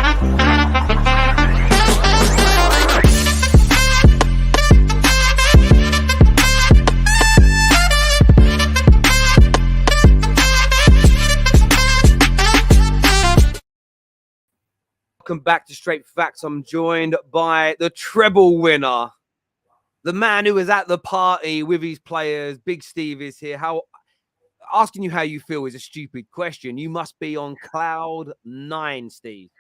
Welcome back to Straight Facts. I'm joined by the treble winner, the man who was at the party with his players. Big Steve is here. Asking you how you feel is a stupid question. You must be on cloud 9, Steve.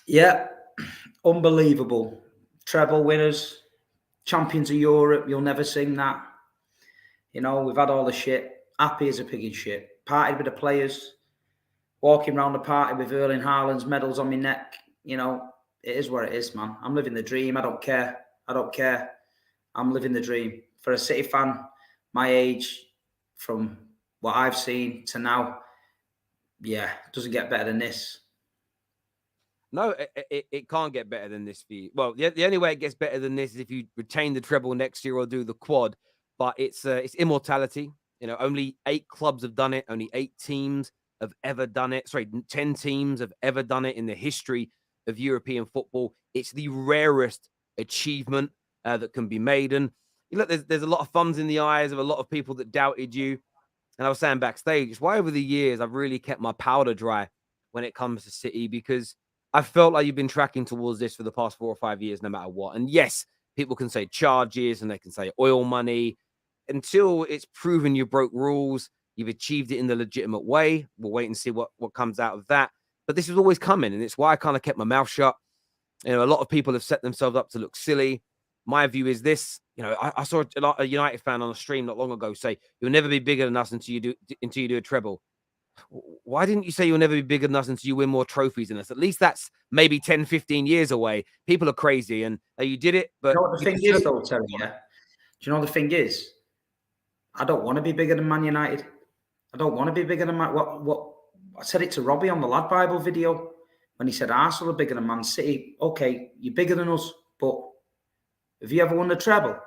Yeah, unbelievable. Treble winners, champions of Europe. You'll never sing that. You know, we've had all the shit. Happy as a pig in shit. Partied with the players. Walking around the party with Erling Haaland's medals on my neck. You know, it is what it is, man. I'm living the dream. I don't care. I'm living the dream. For a City fan, my age, from what I've seen to now, yeah, it doesn't get better than this. No, it can't get better than this for you. Well, the only way it gets better than this is if you retain the treble next year or do the quad. But it's immortality. You know, only 8 clubs have done it. Only 8 teams have ever done it. Sorry, 10 teams have ever done it in the history of European football. It's the rarest achievement that can be made. And look, there's a lot of thumbs in the eyes of a lot of people that doubted you. And I was saying backstage, it's why over the years I've really kept my powder dry when it comes to City, because I felt like you've been tracking towards this for the past 4 or 5 years, no matter what. And yes, people can say charges and they can say oil money. Until it's proven you broke rules, you've achieved it in the legitimate way. We'll wait and see what comes out of that. But this is always coming, and it's why I kind of kept my mouth shut. You know, a lot of people have set themselves up to look silly. My view is this. You know, I saw a United fan on a stream not long ago say, "You'll never be bigger than us until you do a treble." Why didn't you say you'll never be bigger than us until you win more trophies than us? At least that's maybe 10, 15 years away. People are crazy, and you did it. But you know what the thing is, though, Terry? Yeah? Do you know what the thing is? I don't want to be bigger than Man United. I don't want to be bigger than what I said it to Robbie on the Lad Bible video when he said Arsenal are bigger than Man City. Okay, you're bigger than us, but have you ever won the treble?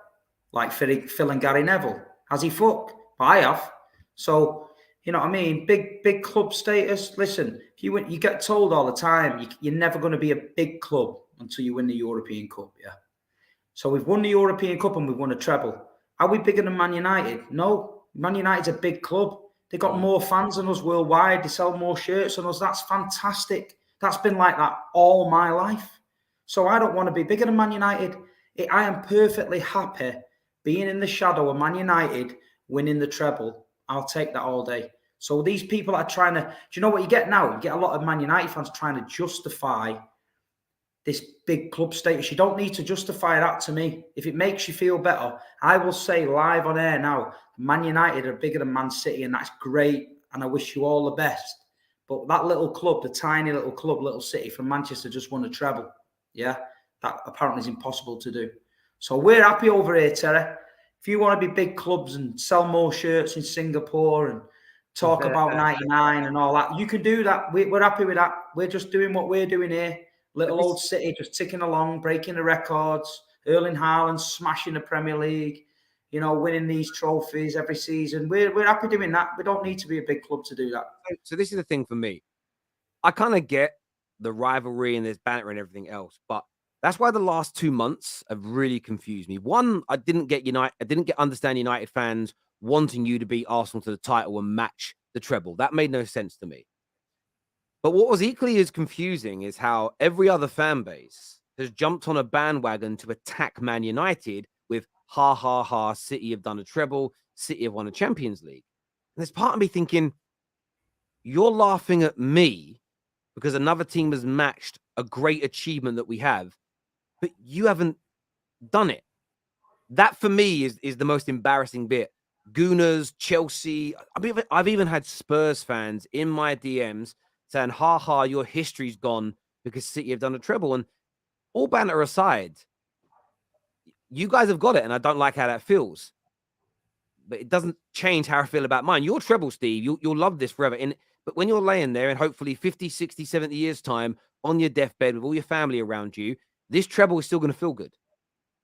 Like Phil and Gary Neville? Has he fucked? I have. So, you know what I mean? Big club status. Listen, if you get told all the time, you're never going to be a big club until you win the European Cup, yeah? So we've won the European Cup and we've won a treble. Are we bigger than Man United? No. Man United's a big club. They got more fans than us worldwide. They sell more shirts than us. That's fantastic. That's been like that all my life. So I don't want to be bigger than Man United. I am perfectly happy being in the shadow of Man United winning the treble. I'll take that all day. So these people are trying to... Do you know what you get now? You get a lot of Man United fans trying to justify this big club status. You don't need to justify that to me. If it makes you feel better, I will say live on air now, Man United are bigger than Man City, and that's great, and I wish you all the best. But that little club, the tiny little club, Little City from Manchester, just won a treble. Yeah, that apparently is impossible to do. So we're happy over here, Terry. If you want to be big clubs and sell more shirts in Singapore and talk about 99 and all that, you can do that. We're happy with that. We're just doing what we're doing here. Little old City just ticking along, breaking the records. Erling Haaland smashing the Premier League, you know, winning these trophies every season. We're happy doing that. We don't need to be a big club to do that. So this is the thing for me. I kind of get the rivalry and there's banter and everything else, but that's why the last 2 months have really confused me. One, I didn't understand United fans wanting you to beat Arsenal to the title and match the treble. That made no sense to me. But what was equally as confusing is how every other fan base has jumped on a bandwagon to attack Man United with ha, ha, ha, City have done a treble, City have won a Champions League. And there's part of me thinking, you're laughing at me because another team has matched a great achievement that we have, but you haven't done it. That, for me, is the most embarrassing bit. Gooners, Chelsea. I've even had Spurs fans in my DMs saying, ha ha, your history's gone because City have done a treble. And all banter aside, you guys have got it, and I don't like how that feels. But it doesn't change how I feel about mine. Your treble, Steve, you'll love this forever. But when you're laying there in hopefully 50, 60, 70 years' time on your deathbed with all your family around you, this treble is still going to feel good.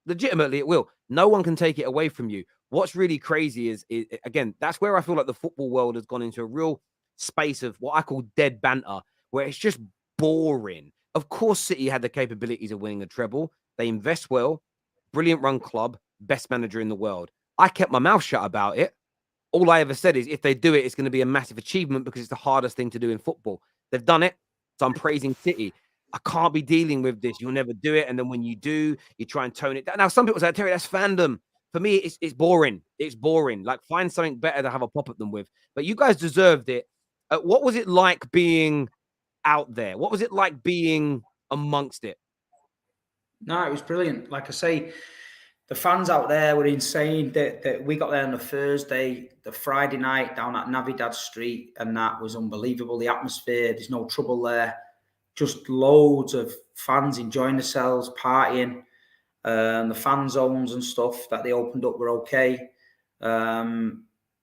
Legitimately, it will. No one can take it away from you. What's really crazy is, again, that's where I feel like the football world has gone into a real space of what I call dead banter, where it's just boring. Of course, City had the capabilities of winning a treble. They invest well, brilliant run club, best manager in the world. I kept my mouth shut about it. All I ever said is if they do it, it's going to be a massive achievement because it's the hardest thing to do in football. They've done it. So I'm praising City. I can't be dealing with this. You'll never do it. And then when you do, you try and tone it down. Now, some people say, Terry, that's fandom. For me, it's boring. It's boring. Like, find something better to have a pop at them with. But you guys deserved it. What was it like being out there? What was it like being amongst it? No, it was brilliant. Like I say, the fans out there were insane. That we got there on the Thursday, the Friday night down at Navidad Street, and that was unbelievable. The atmosphere, there's no trouble there. Just loads of fans enjoying themselves, partying. The fan zones and stuff that they opened up were okay.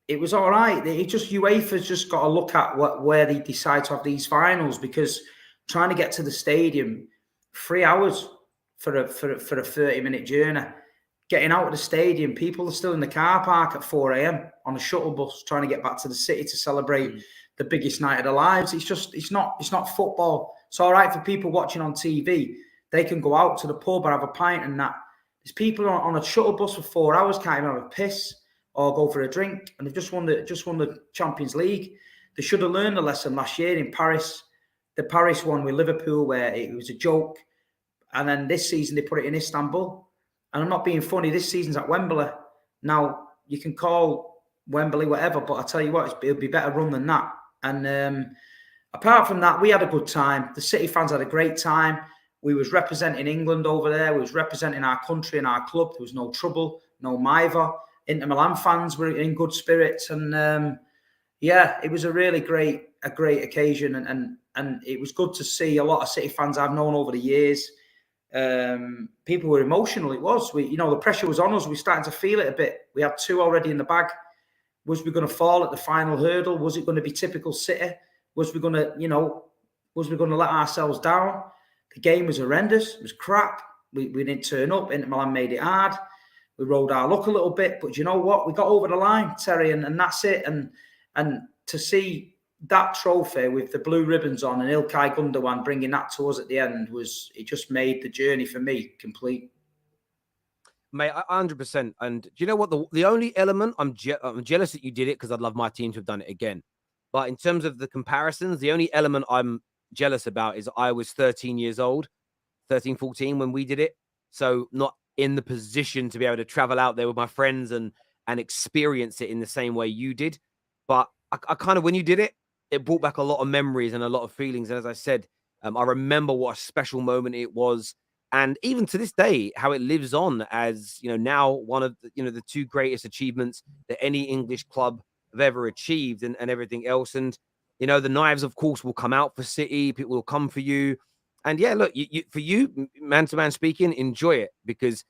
It was all right. UEFA's just got to look at where they decide to have these finals, because trying to get to the stadium, 3 hours for a 30-minute journey. Getting out of the stadium, people are still in the car park at 4 a.m. on a shuttle bus trying to get back to the city to celebrate the biggest night of their lives. It's not football. It's all right for people watching on TV. They can go out to the pub or have a pint and that. There's people on a shuttle bus for 4 hours, can't even have a piss or go for a drink, and they've just won the Champions League. They should have learned the lesson last year in Paris. The Paris one with Liverpool, where it was a joke, and then this season they put it in Istanbul. And I'm not being funny, this season's at Wembley. Now, you can call Wembley whatever, but I tell you what, it'll be better run than that. And apart from that, we had a good time. The City fans had a great time. We was representing England over there. We was representing our country and our club. There was no trouble, no mither. Inter Milan fans were in good spirits. And it was a really great occasion. And it was good to see a lot of City fans I've known over the years. People were emotional. It was, the pressure was on us. We started to feel it a bit. We had 2 already in the bag. Was we going to fall at the final hurdle? Was it going to be typical City? Was we going to let ourselves down? The game was horrendous. It was crap. We didn't turn up. Inter Milan made it hard. We rode our luck a little bit, but you know what? We got over the line, Terry, and that's it. And to see that trophy with the blue ribbons on and İlkay Gundogan bringing that to us at the end, it just made the journey for me complete. Mate, 100%. And do you know what? The only element I'm jealous that you did it, because I'd love my team to have done it again. But in terms of the comparisons, the only element I'm jealous about is I was 13 years old, 13, 14 when we did it. So not in the position to be able to travel out there with my friends and experience it in the same way you did. But I kind of, when you did it, it brought back a lot of memories and a lot of feelings. And as I said, I remember what a special moment it was. And even to this day, how it lives on as, now one of the 2 greatest achievements that any English club have ever achieved and everything else. And, the knives, of course, will come out for City. People will come for you. And yeah, look, for you, man to man speaking, enjoy it, because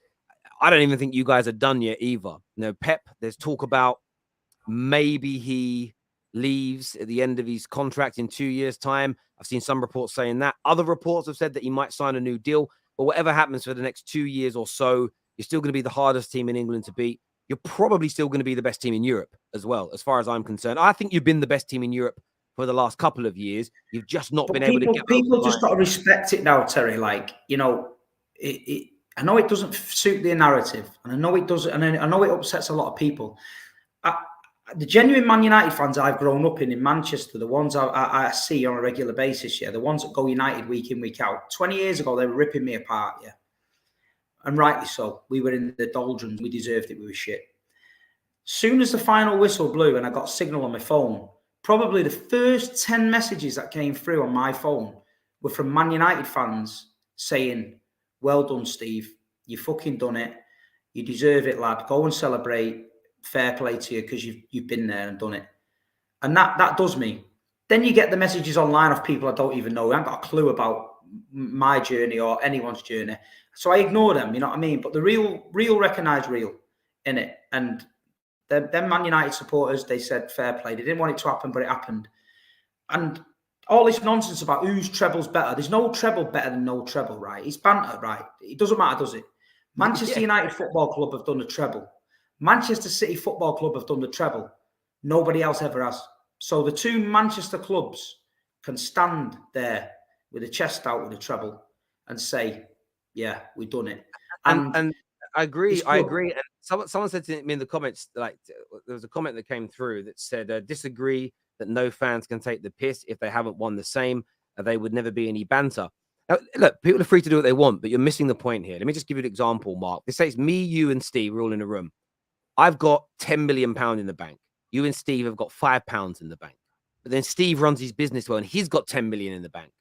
I don't even think you guys are done yet either. Pep, there's talk about maybe he leaves at the end of his contract in 2 years' time. I've seen some reports saying that. Other reports have said that he might sign a new deal. But whatever happens for the next 2 years or so, you're still going to be the hardest team in England to beat. You're probably still going to be the best team in Europe as well, as far as I'm concerned. I think you've been the best team in Europe for the last couple of years. You've just not been able to get people just got to respect it now, Terry. Like, I know it doesn't suit their narrative, and I know it doesn't, and I know it upsets a lot of people. The genuine Man United fans I've grown up in Manchester, the ones I see on a regular basis, the ones that go United week in, week out. 20 years ago, they were ripping me apart, and rightly so. We were in the doldrums. We deserved it. We were shit. Soon as the final whistle blew and I got signal on my phone, probably the first 10 messages that came through on my phone were from Man United fans saying, "Well done, Steve. You fucking done it. You deserve it, lad. Go and celebrate. Fair play to you, because you've been there and done it." And that does me. Then you get the messages online of people I don't even know. I haven't got a clue about my journey or anyone's journey. So I ignore them, you know what I mean? But the real recognise real in it. And them Man United supporters, they said fair play. They didn't want it to happen, but it happened. And all this nonsense about whose treble's better. There's no treble better than no treble, right? It's banter, right? It doesn't matter, does it? Manchester United Football Club have done the treble. Manchester City Football Club have done the treble. Nobody else ever has. So the 2 Manchester clubs can stand there with a chest out with a treble. and say, yeah, we've done it. And I agree. I agree. And someone said to me in the comments, like there was a comment that came through that said, disagree that no fans can take the piss if they haven't won the same. They would never be any banter. Now, look, people are free to do what they want, but you're missing the point here. Let me just give you an example, Mark. This says me, you, and Steve. We're all in a room. I've got £10 million in the bank. You and Steve have got £5 in the bank. But then Steve runs his business well, and he's got 10 million in the bank.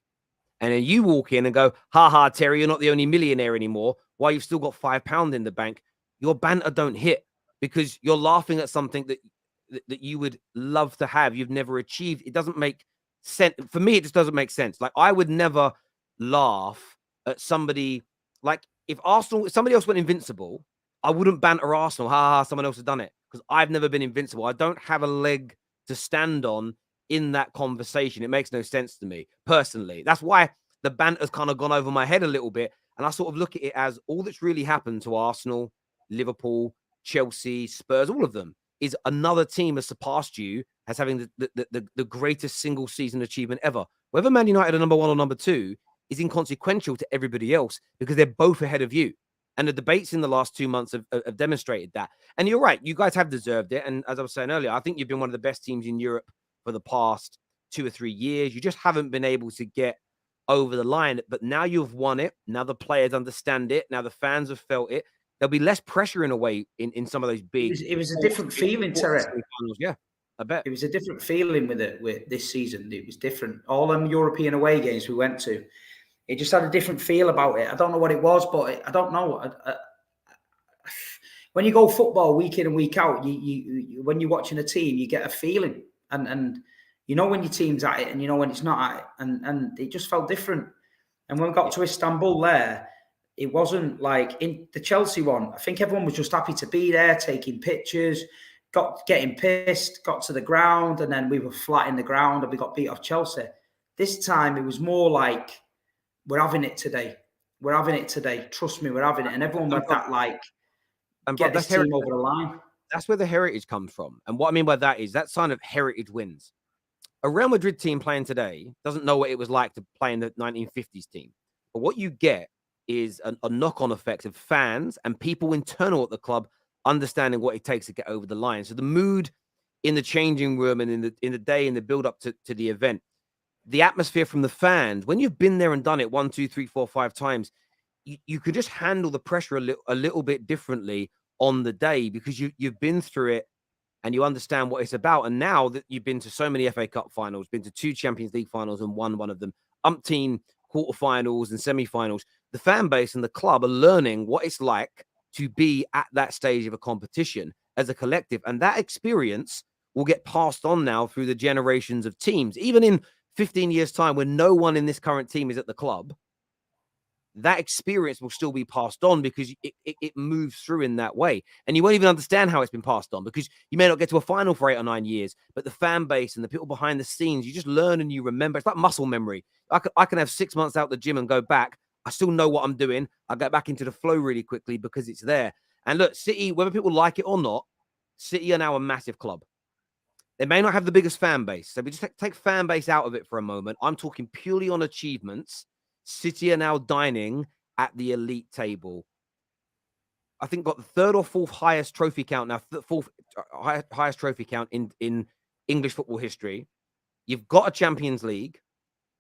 And then you walk in and go, ha ha, Terry, you're not the only millionaire anymore. Why you've still got £5 in the bank? Your banter don't hit because you're laughing at something that you would love to have, you've never achieved. It doesn't make sense. For me, it just doesn't make sense. Like, I would never laugh at somebody, like if somebody else went invincible, I wouldn't banter Arsenal. Ha ha, someone else has done it, because I've never been invincible. I don't have a leg to stand on in that conversation. It makes no sense to me personally. That's why the banter's kind of gone over my head a little bit. And I sort of look at it as all that's really happened to Arsenal, Liverpool, Chelsea, Spurs, all of them, is another team has surpassed you as having the greatest single season achievement ever. Whether Man United are number one or number two is inconsequential to everybody else because they're both ahead of you. And the debates in the last 2 months have demonstrated that. And you're right, you guys have deserved it. And as I was saying earlier, I think you've been one of the best teams in Europe for the past 2 or 3 years. You just haven't been able to get over the line. But now you've won it. Now the players understand it. Now the fans have felt it. There'll be less pressure in a way in some of those big. It was a different feeling, Terry. Yeah, I bet. It was a different feeling with this season. It was different. All them European away games we went to, it just had a different feel about it. I don't know what it was, but I don't know. When you go football week in and week out, you when you're watching a team, you get a feeling, and you know when your team's at it, and you know when it's not at it, and it just felt different. And when we got to Istanbul, there, it wasn't like in the Chelsea one. I think everyone was just happy to be there, taking pictures, getting pissed, got to the ground, and then we were flat in the ground and we got beat off Chelsea. This time it was more like, we're having it today. We're having it today. Trust me, we're having it. And everyone went that like, get this team over the line. That's where the heritage comes from. And what I mean by that is that sign of heritage wins. A Real Madrid team playing today doesn't know what it was like to play in the 1950s team. But what you get is a knock-on effect of fans and people internal at the club understanding what it takes to get over the line. So the mood in the changing room and in the day, in the build-up to the event, the atmosphere from the fans, when you've been there and done it 1, 2, 3, 4, 5 times, you could just handle the pressure a little bit differently on the day because you've been through it and you understand what it's about. And now that you've been to so many FA Cup finals, been to 2 Champions League finals and won one of them, umpteen quarterfinals and semi-finals, the fan base and the club are learning what it's like to be at that stage of a competition as a collective. And that experience will get passed on now through the generations of teams. Even in 15 years' time, when no one in this current team is at the club, that experience will still be passed on because it moves through in that way. And you won't even understand how it's been passed on because you may not get to a final for 8 or 9 years, but the fan base and the people behind the scenes, you just learn and you remember. It's like muscle memory. I can have 6 months out the gym and go back. I still know what I'm doing. I get back into the flow really quickly because it's there. And look, City, whether people like it or not, City are now a massive club. They may not have the biggest fan base. So we just take fan base out of it for a moment. I'm talking purely on achievements. City are now dining at the elite table. I think got the 3rd or 4th highest trophy count now, 4th highest trophy count in English football history. You've got a Champions League.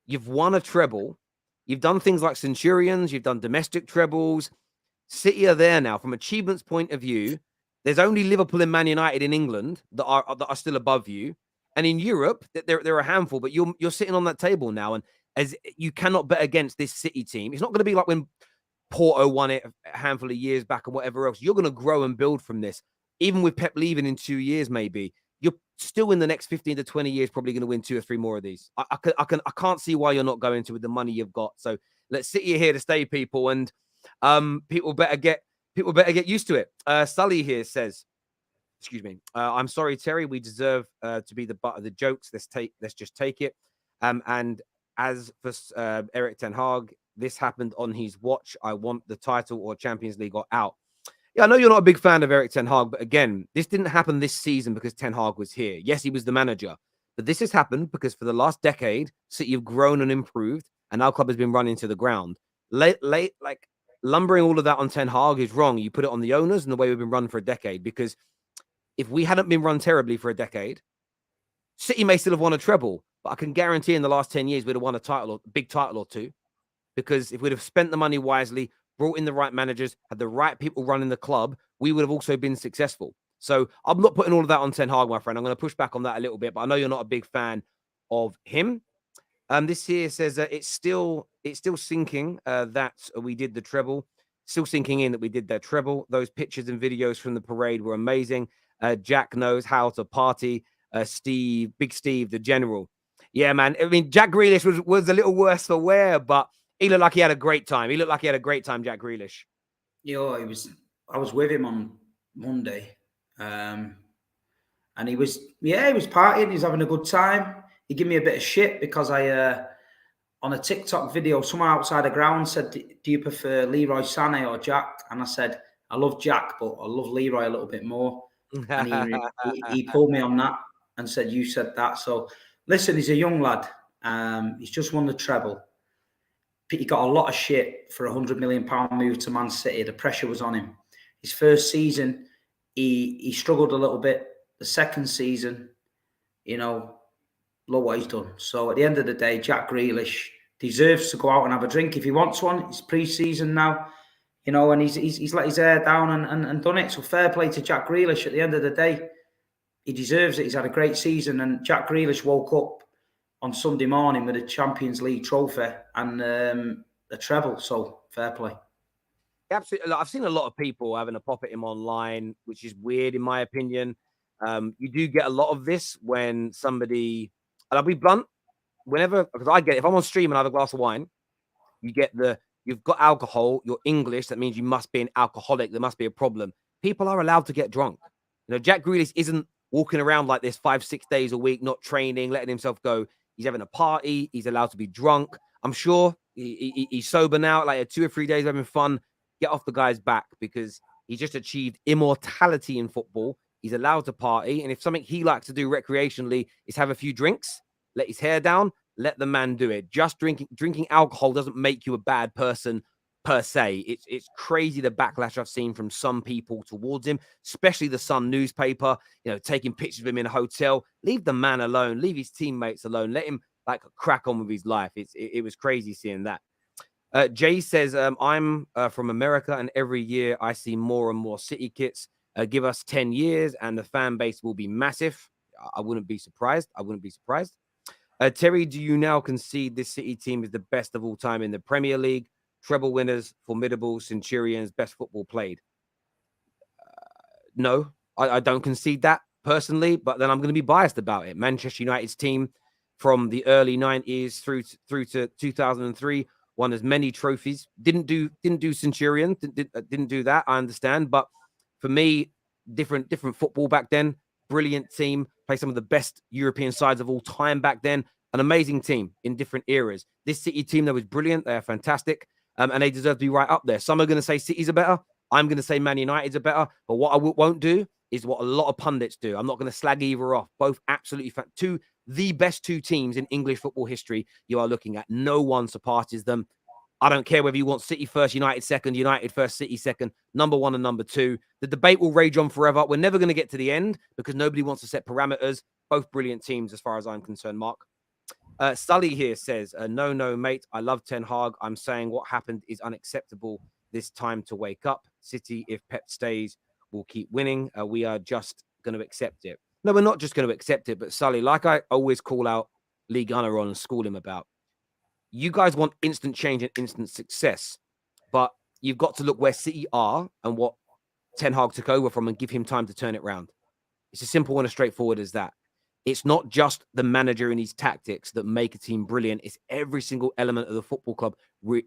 You've won a treble. You've done things like Centurions. You've done domestic trebles. City are there now. From achievements point of view, there's only Liverpool and Man United in England that are still above you. And in Europe, they're a handful, but you're sitting on that table now. And as you cannot bet against this City team. It's not going to be like when Porto won it a handful of years back and whatever else. You're going to grow and build from this. Even with Pep leaving in 2 years, maybe, you're still in the next 15 to 20 years probably going to win 2 or 3 more of these. I can't see why you're not going to with the money you've got. So let's City here to stay, people, and people better get used to it. Sully here says, excuse me, I'm sorry, Terry, we deserve to be the butt of the jokes. Let's just take it. And as for Erik ten Hag, this happened on his watch. I want the title or Champions League or out. Yeah, I know you're not a big fan of Erik ten Hag, but again, this didn't happen this season because Ten Hag was here. Yes, he was the manager, but this has happened because for the last decade, City have grown and improved, and our club has been run into the ground. like lumbering all of that on Ten Hag is wrong. You put it on the owners and the way we've been run for a decade. Because if we hadn't been run terribly for a decade, City may still have won a treble, but I can guarantee in the last 10 years we'd have won a title, or big title or two. Because if we'd have spent the money wisely, brought in the right managers, had the right people running the club, we would have also been successful. So I'm not putting all of that on Ten Hag, my friend. I'm going to push back on that a little bit, but I know you're not a big fan of him. This here says it's still sinking that we did the treble. Still sinking in that we did that treble. Those pictures and videos from the parade were amazing. Jack knows how to party. Big Steve, the general. Yeah, man. I mean, Jack Grealish was a little worse for wear, but he looked like he had a great time. Jack Grealish. Yeah, I was with him on Monday, and he was partying. He's having a good time. He gave me a bit of shit because I, on a TikTok video, someone outside the ground said, "Do you prefer Leroy Sané or Jack?" And I said, "I love Jack, but I love Leroy a little bit more." And he pulled me on that and said, "You said that." So listen, he's a young lad. He's just won the treble. He got a lot of shit for £100 million move to Man City. The pressure was on him. His first season, he struggled a little bit. The second season, look what he's done. So at the end of the day, Jack Grealish deserves to go out and have a drink if he wants one. It's pre-season now, and he's let his hair down and done it. So fair play to Jack Grealish. At the end of the day, he deserves it. He's had a great season, and Jack Grealish woke up on Sunday morning with a Champions League trophy and a treble. So fair play. Absolutely. I've seen a lot of people having a pop at him online, which is weird in my opinion. You do get a lot of this when somebody, and I'll be blunt, because I get it, if I'm on stream and I have a glass of wine, you've got alcohol, you're English, that means you must be an alcoholic, there must be a problem. People are allowed to get drunk. Jack Grealish isn't walking around like this 5-6 days a week, not training, letting himself go. He's having a party. He's allowed to be drunk. I'm sure he's sober now, like 2 or 3 days having fun. Get off the guy's back because he just achieved immortality in football. He's allowed to party. And if something he likes to do recreationally is have a few drinks, let his hair down, let the man do it. Just drinking alcohol doesn't make you a bad person per se. It's crazy the backlash I've seen from some people towards him, especially the Sun newspaper, taking pictures of him in a hotel. Leave the man alone. Leave his teammates alone. Let him crack on with his life. It was crazy seeing that. Jay says, I'm from America, and every year I see more and more City kits. Give us 10 years and the fan base will be massive. I wouldn't be surprised. Terry, do you now concede this City team is the best of all time in the Premier League? Treble winners, formidable, Centurions, best football played. No, I don't concede that personally, but then I'm going to be biased about it. Manchester United's team from the early 90s through to 2003 won as many trophies. Didn't do Centurion, didn't do that. I understand, but for me, different football back then. Brilliant team, play some of the best European sides of all time back then. An amazing team in different eras. This City team that was brilliant. They're fantastic. And they deserve to be right up there. Some are going to say City's are better. I'm going to say Man United's are better. But what I won't do is what a lot of pundits do. I'm not going to slag either off. Both absolutely the best two teams in English football history you are looking at. No one surpasses them. I don't care whether you want City first, United second, United first, City second, number one and number two. The debate will rage on forever. We're never going to get to the end because nobody wants to set parameters. Both brilliant teams as far as I'm concerned, Mark. Sully here says, no, mate. I love Ten Hag. I'm saying what happened is unacceptable. This time to wake up. City, if Pep stays, will keep winning. We are just going to accept it. No, we're not just going to accept it. But Sully, like I always call out Lee Gunner on and school him about, you guys want instant change and instant success. But you've got to look where City are and what Ten Hag took over from and give him time to turn it around. It's as simple and as straightforward as that. It's not just the manager and his tactics that make a team brilliant. It's every single element of the football club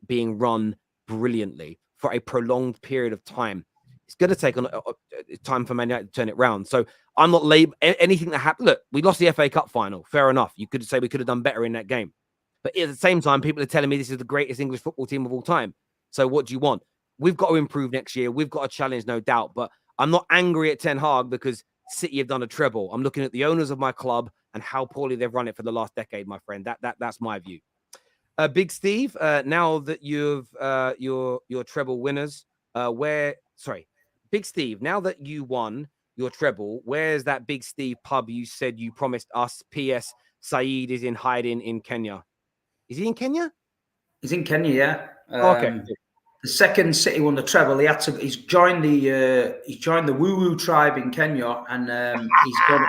being run brilliantly for a prolonged period of time. It's going to take time for Man United to turn it around. So I'm not anything that happened. Look, we lost the FA Cup final. Fair enough. You could say we could have done better in that game. But at the same time, people are telling me this is the greatest English football team of all time. So what do you want? We've got to improve next year. We've got a challenge, no doubt. But I'm not angry at Ten Hag because City have done a treble. I'm looking at the owners of my club and how poorly they've run it for the last decade, my friend. That's my view. Big Steve, now that you've your treble winners, Big Steve, now that you won your treble, where's that Big Steve pub you said you promised us? P.S. Saeed is in hiding in Kenya. Is he in Kenya? He's in Kenya, yeah. Okay. The second City won the treble. He's joined the Woo Woo tribe in Kenya, and he's gone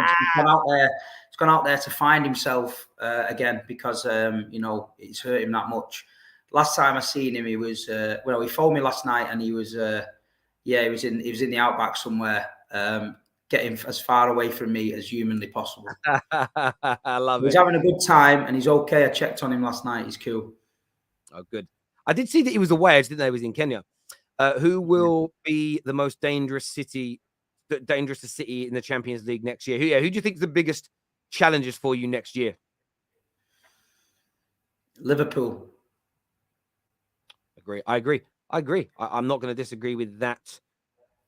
out there. He's gone out there to find himself again because it's hurt him that much. Last time I seen him, he was he phoned me last night, and he was he was in the outback somewhere, getting as far away from me as humanly possible. I love it. He's having a good time, and he's okay. I checked on him last night. He's cool. Oh, good. I did see that he was away. I just didn't know he was in Kenya. Who will be the most dangerous city in the Champions League next year? Who do you think is the biggest challenges for you next year? Liverpool. I agree. I'm not going to disagree with that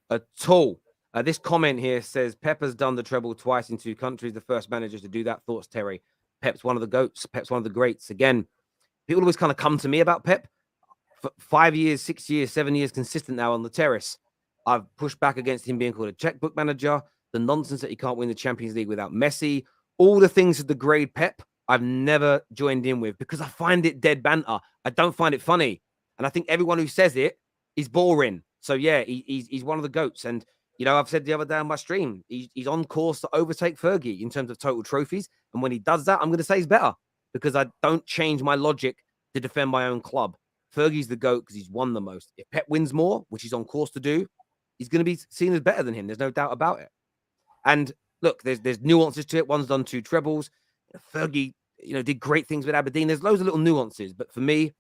at all. This comment here says Pep has done the treble twice in 2 countries. The first managers to do that. Thoughts, Terry? Pep's one of the GOATs. Pep's one of the greats. Again, people always kind of come to me about Pep. For 5 years, 6 years, 7 years consistent now on the terrace. I've pushed back against him being called a checkbook manager, the nonsense that he can't win the Champions League without Messi, all the things that degrade Pep, I've never joined in with because I find it dead banter. I don't find it funny. And I think everyone who says it is boring. So, yeah, he's one of the GOATs. And, I've said the other day on my stream, he's on course to overtake Fergie in terms of total trophies. And when he does that, I'm going to say he's better because I don't change my logic to defend my own club. Fergie's the GOAT because he's won the most. If Pep wins more, which he's on course to do, he's going to be seen as better than him. There's no doubt about it. And look, there's nuances to it. One's done 2 trebles. Fergie, did great things with Aberdeen. There's loads of little nuances. But for me,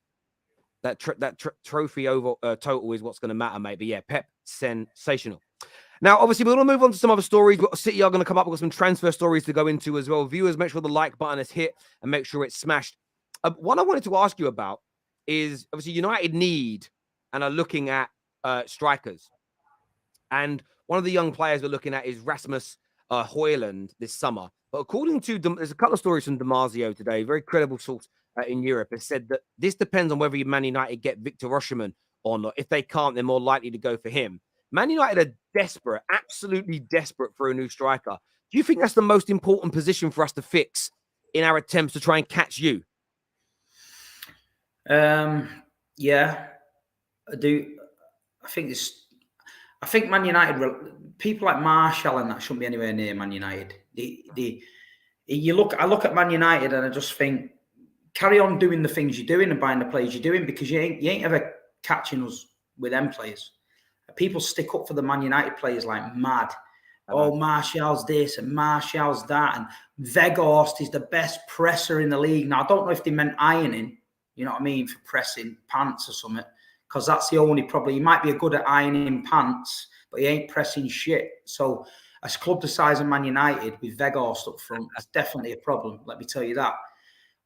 that trophy over total is what's going to matter, mate. But yeah, Pep, sensational. Now, obviously, we're going to move on to some other stories. But City are going to come up. We've got some transfer stories to go into as well. Viewers, make sure the like button is hit and make sure it's smashed. One I wanted to ask you about is obviously United need and are looking at strikers. And one of the young players we're looking at is Rasmus Højlund this summer. But according to there's a couple of stories from Damasio today, very credible source in Europe, has said that this depends on whether Man United get Victor Osimhen or not. If they can't, they're more likely to go for him. Man United are desperate, absolutely desperate for a new striker. Do you think that's the most important position for us to fix in our attempts to try and catch you? Yeah, I do. I think Man United, people like Martial and that shouldn't be anywhere near Man United. I look at Man United and I just think, carry on doing the things you're doing and buying the players you're doing because you ain't ever catching us with them players. People stick up for the Man United players like mad. Oh, Martial's this and Martial's that, and Weghorst is the best presser in the league. Now, I don't know if they meant ironing, you know what I mean, for pressing pants or something, because that's the only problem. He might be good at ironing pants, but he ain't pressing shit. So, a club the size of Man United with Weghorst up front is definitely a problem, let me tell you that.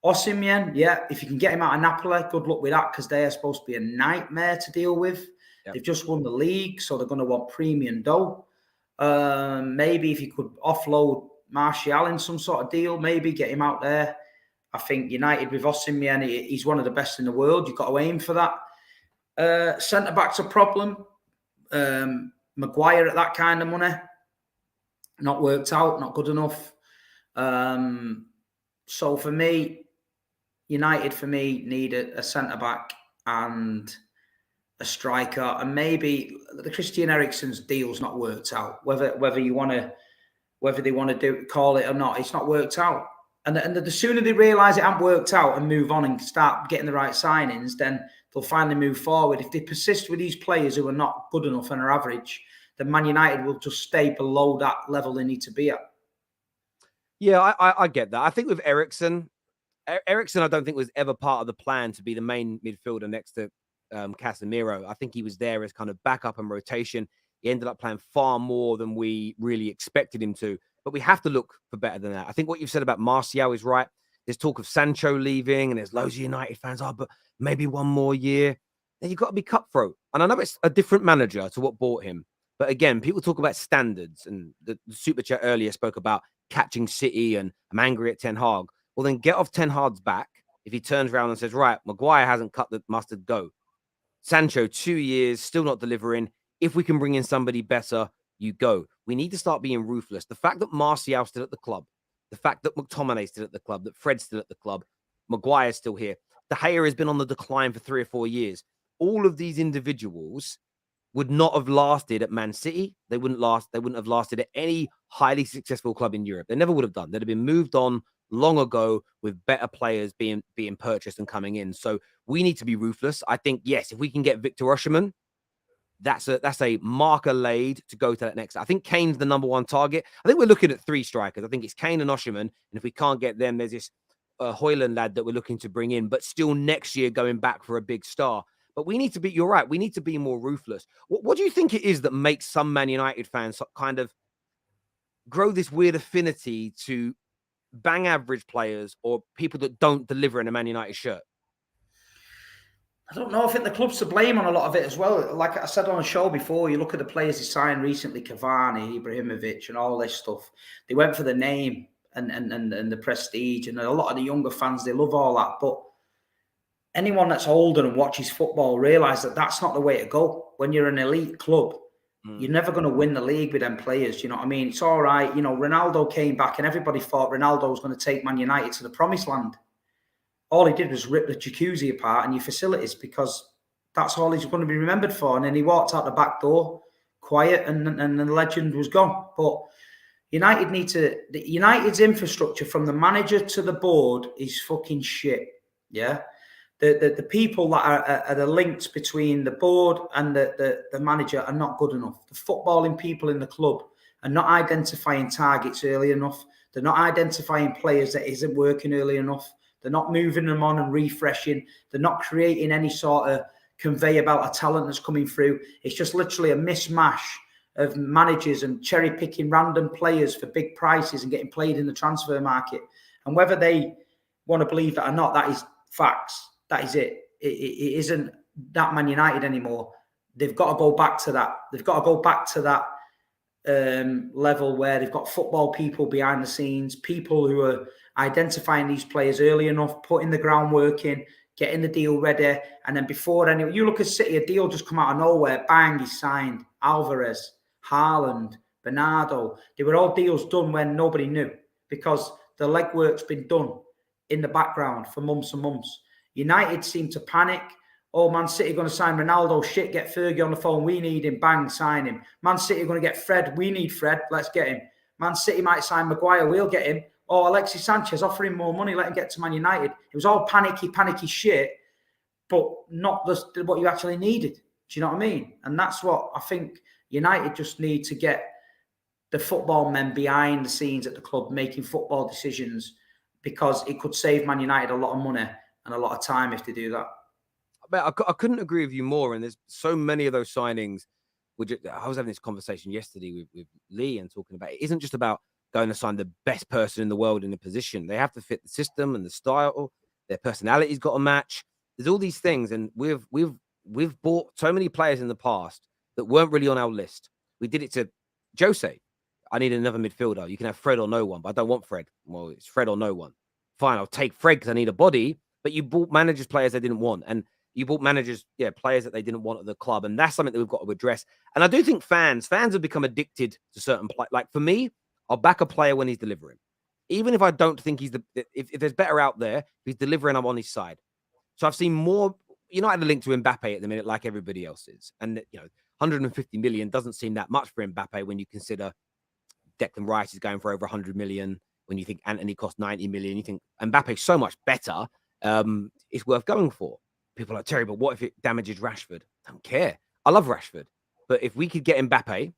Osimhen, yeah, if you can get him out of Napoli, good luck with that, because they are supposed to be a nightmare to deal with. Yep. They've just won the league, so they're going to want premium dough. Maybe if you could offload Martial in some sort of deal, maybe get him out there. I think United with Osimhen, he's one of the best in the world. You've got to aim for that. Centre-back's a problem. Maguire at that kind of money, not worked out, not good enough. So for me, United need a centre-back and a striker, and maybe the Christian Eriksen's deal's not worked out. Whether they want to call it or not, it's not worked out. And the sooner they realise it hasn't worked out and move on and start getting the right signings, then they'll finally move forward. If they persist with these players who are not good enough and are average, then Man United will just stay below that level they need to be at. Yeah, I get that. I think with Eriksen, I don't think was ever part of the plan to be the main midfielder next to Casemiro. I think he was there as kind of backup and rotation. He ended up playing far more than we really expected him to. But we have to look for better than that. I think what you've said about Martial is right. There's talk of Sancho leaving, and there's loads of United fans, but maybe one more year. Then you've got to be cutthroat. And I know it's a different manager to what bought him. But again, people talk about standards, and the Super Chat earlier spoke about catching City, and I'm angry at Ten Hag. Well, then get off Ten Hag's back if he turns around and says, right, Maguire hasn't cut the mustard, go. Sancho, 2 years, still not delivering. If we can bring in somebody better, you go. We need to start being ruthless. The fact that Martial's still at the club, the fact that McTominay's still at the club, that Fred's still at the club, Maguire's still here. De Gea has been on the decline for 3 or 4 years. All of these individuals would not have lasted at Man City. They wouldn't have lasted at any highly successful club in Europe. They never would have done. They'd have been moved on long ago with better players being purchased and coming in. So we need to be ruthless. I think, yes, if we can get Victor Osimhen, that's a marker laid to go to that next. I think Kane's the number one target. I think we're looking at 3 strikers. I think it's Kane and Osimhen. And if we can't get them, there's this Højlund lad that we're looking to bring in, but still next year going back for a big star. But we need to be, you're right, we need to be more ruthless. What do you think it is that makes some Man United fans kind of grow this weird affinity to bang average players or people that don't deliver in a Man United shirt? I don't know. I think the club's to blame on a lot of it as well. Like I said on a show before, you look at the players he signed recently, Cavani, Ibrahimovic, and all this stuff. They went for the name and the prestige, and a lot of the younger fans, they love all that. But anyone that's older and watches football realise that that's not the way to go. When you're an elite club, you're never going to win the league with them players. You know what I mean? It's all right. You know, Ronaldo came back and everybody thought Ronaldo was going to take Man United to the promised land. All he did was rip the jacuzzi apart and your facilities, because that's all he's going to be remembered for. And then he walked out the back door, quiet, and the legend was gone. But United's infrastructure from the manager to the board is fucking shit. Yeah. The people that are the links between the board and the manager are not good enough. The footballing people in the club are not identifying targets early enough. They're not identifying players that isn't working early enough. They're not moving them on and refreshing. They're not creating any sort of conveyor belt of talent that's coming through. It's just literally a mishmash of managers and cherry picking random players for big prices and getting played in the transfer market. And whether they want to believe that or not, that is facts. That is it. It isn't that Man United anymore. They've got to go back to that. They've got to go back to that level where they've got football people behind the scenes, people who are identifying these players early enough, putting the groundwork in, getting the deal ready, and then before you look at City, a deal just come out of nowhere, bang, he's signed. Alvarez, Haaland, Bernardo, they were all deals done when nobody knew, because the legwork's been done in the background for months and months. United seem to panic. Oh, Man City going to sign Ronaldo. Shit, get Fergie on the phone. We need him. Bang, sign him. Man City are going to get Fred. We need Fred. Let's get him. Man City might sign Maguire. We'll get him. Oh, Alexis Sanchez, offer him more money. Let him get to Man United. It was all panicky shit, but not what you actually needed. Do you know what I mean? And that's what I think United just need to get the football men behind the scenes at the club making football decisions, because it could save Man United a lot of money and a lot of time if they do that. I couldn't agree with you more. And there's so many of those signings. I was having this conversation yesterday with Lee and talking about it isn't just about going to sign the best person in the world in a position. They have to fit the system and the style. Their personality's got to match. There's all these things, and we've bought so many players in the past that weren't really on our list. We did it to Jose. I need another midfielder. You can have Fred or no one, but I don't want Fred. Well, it's Fred or no one. Fine, I'll take Fred because I need a body. But you bought managers players they didn't want, and you bought managers, players that they didn't want at the club, and that's something that we've got to address. And I do think fans have become addicted to certain players. Like for me, I'll back a player when he's delivering, even if I don't think he's if there's better out there, if he's delivering, I'm on his side. So I've seen more. United are linked to Mbappe at the minute, like everybody else is, and 150 million doesn't seem that much for Mbappe when you consider Declan Rice is going for over 100 million. When you think Anthony cost 90 million, you think Mbappe's so much better. It's worth going for. People are like, Terry, but what if it damages Rashford? I don't care. I love Rashford. But if we could get Mbappe,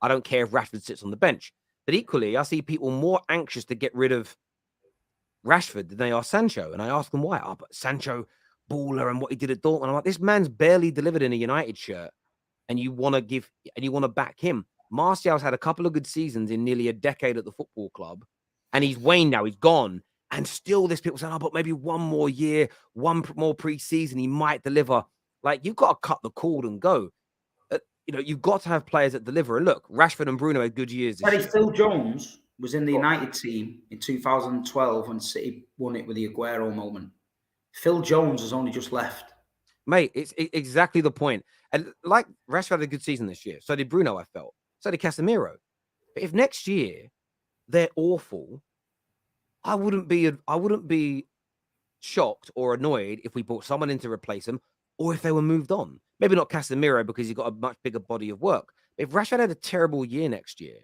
I don't care if Rashford sits on the bench. But equally, I see people more anxious to get rid of Rashford than they are Sancho. And I ask them why. Oh, but Sancho, baller, and what he did at Dortmund. I'm like, this man's barely delivered in a United shirt. And you want to back him. Martial's had a couple of good seasons in nearly a decade at the football club. And he's waned now. He's gone. And still there's people saying, oh, but maybe one more year, one more pre-season, he might deliver. Like, you've got to cut the cord and go. You've got to have players that deliver. And look, Rashford and Bruno had good years this year. Phil Jones was in the United team in 2012 when City won it with the Aguero moment. Phil Jones has only just left. Mate, it's exactly the point. And like Rashford had a good season this year. So did Bruno, I felt. So did Casemiro. But if next year they're awful, I wouldn't be shocked or annoyed if we brought someone in to replace him or if they were moved on. Maybe not Casemiro because he's got a much bigger body of work. If Rashford had a terrible year next year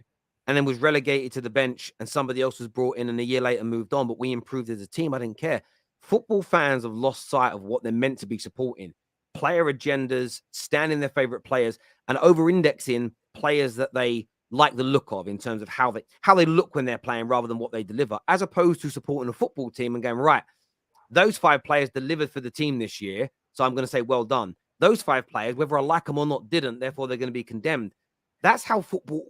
and then was relegated to the bench and somebody else was brought in and a year later moved on, but we improved as a team, I didn't care. Football fans have lost sight of what they're meant to be supporting. Player agendas, standing their favorite players, and over-indexing players that they like the look of in terms of how they look when they're playing rather than what they deliver, as opposed to supporting a football team and going, right, those 5 players delivered for the team this year, so I'm going to say, well done. Those 5 players, whether I like them or not, didn't, therefore they're going to be condemned. That's how football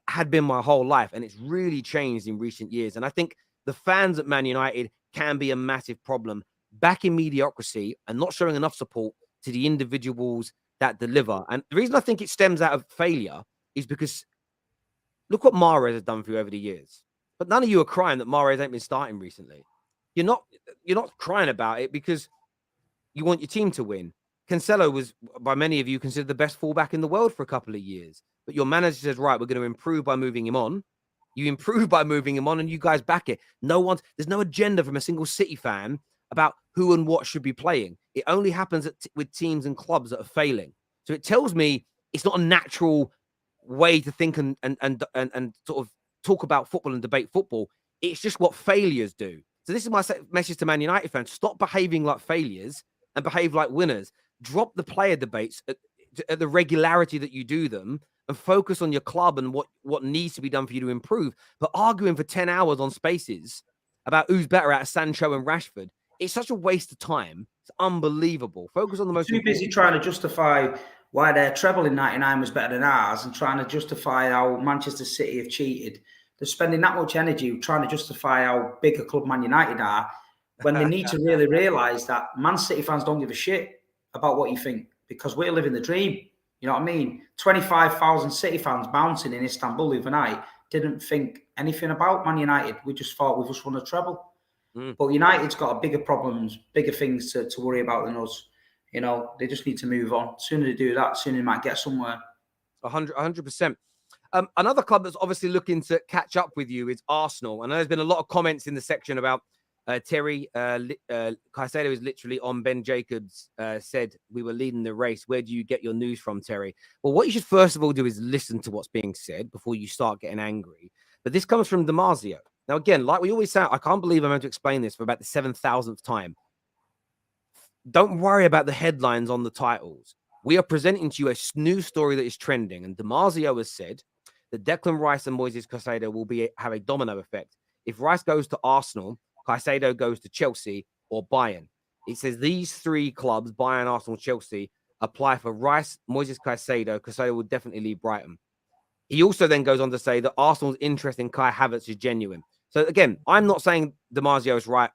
had been my whole life, and it's really changed in recent years. And I think the fans at Man United can be a massive problem, back in mediocrity and not showing enough support to the individuals that deliver. And the reason I think it stems out of failure is because look what Mahrez has done for you over the years. But none of you are crying that Mahrez ain't been starting recently. You're not crying about it because you want your team to win. Cancelo was, by many of you, considered the best fullback in the world for a couple of years. But your manager says, right, we're going to improve by moving him on. You improve by moving him on and you guys back it. There's no agenda from a single City fan about who and what should be playing. It only happens with teams and clubs that are failing. So it tells me it's not a natural way to think and sort of talk about football and debate football. It's just what failures do. So this is my message to Man United fans. Stop behaving like failures and behave like winners. Drop the player debates at the regularity that you do them and focus on your club and what needs to be done for you to improve. But arguing for 10 hours on Spaces about who's better out of Sancho and Rashford, it's such a waste of time. It's unbelievable. Focus on the most Too busy trying to justify why their treble in 99 was better than ours and trying to justify how Manchester City have cheated. They're spending that much energy trying to justify how big a club Man United are when they need to really realise that Man City fans don't give a shit about what you think because we're living the dream. You know what I mean? 25,000 City fans bouncing in Istanbul the other night didn't think anything about Man United. We just thought we just won a treble. But United's got bigger problems, bigger things to worry about than us. You know, they just need to move on. The sooner they do that, the sooner they might get somewhere. 100%. Another club that's obviously looking to catch up with you is Arsenal. I know there's been a lot of comments in the section about Terry. Caicedo is literally on Ben Jacobs, said we were leading the race. Where do you get your news from, Terry? Well, what you should first of all do is listen to what's being said before you start getting angry. But this comes from Damasio. Now, again, like we always say, I can't believe I'm going to explain this for about the 7,000th time. Don't worry about the headlines on the titles. We are presenting to you a news story that is trending. And Damasio has said that Declan Rice and Moises Caicedo will have a domino effect. If Rice goes to Arsenal, Caicedo goes to Chelsea or Bayern. It says these 3 clubs, Bayern, Arsenal, Chelsea, apply for Rice, Moises Caicedo. Caicedo will definitely leave Brighton. He also then goes on to say that Arsenal's interest in Kai Havertz is genuine. So again, I'm not saying Damasio is right,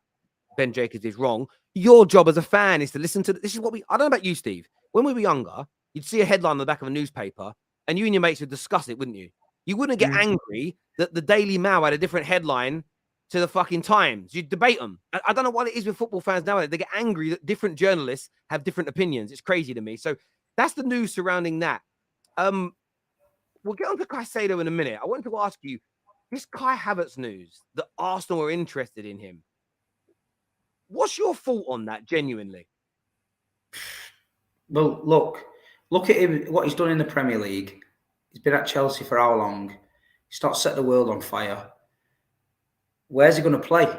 Ben Jacobs is wrong. Your job as a fan is to listen to this. Is what I don't know about you, Steve. When we were younger, you'd see a headline on the back of a newspaper and you and your mates would discuss it, wouldn't you? You wouldn't get angry that the Daily Mail had a different headline to the fucking Times. You'd debate them. I don't know what it is with football fans nowadays. They get angry that different journalists have different opinions. It's crazy to me. So that's the news surrounding that. We'll get on to Caicedo in a minute. I wanted to ask you, this Kai Havertz news that Arsenal are interested in him. What's your thought on that, genuinely? Well, look at him, what he's done in the Premier League. He's been at Chelsea for how long? He's not set the world on fire. Where's he going to play?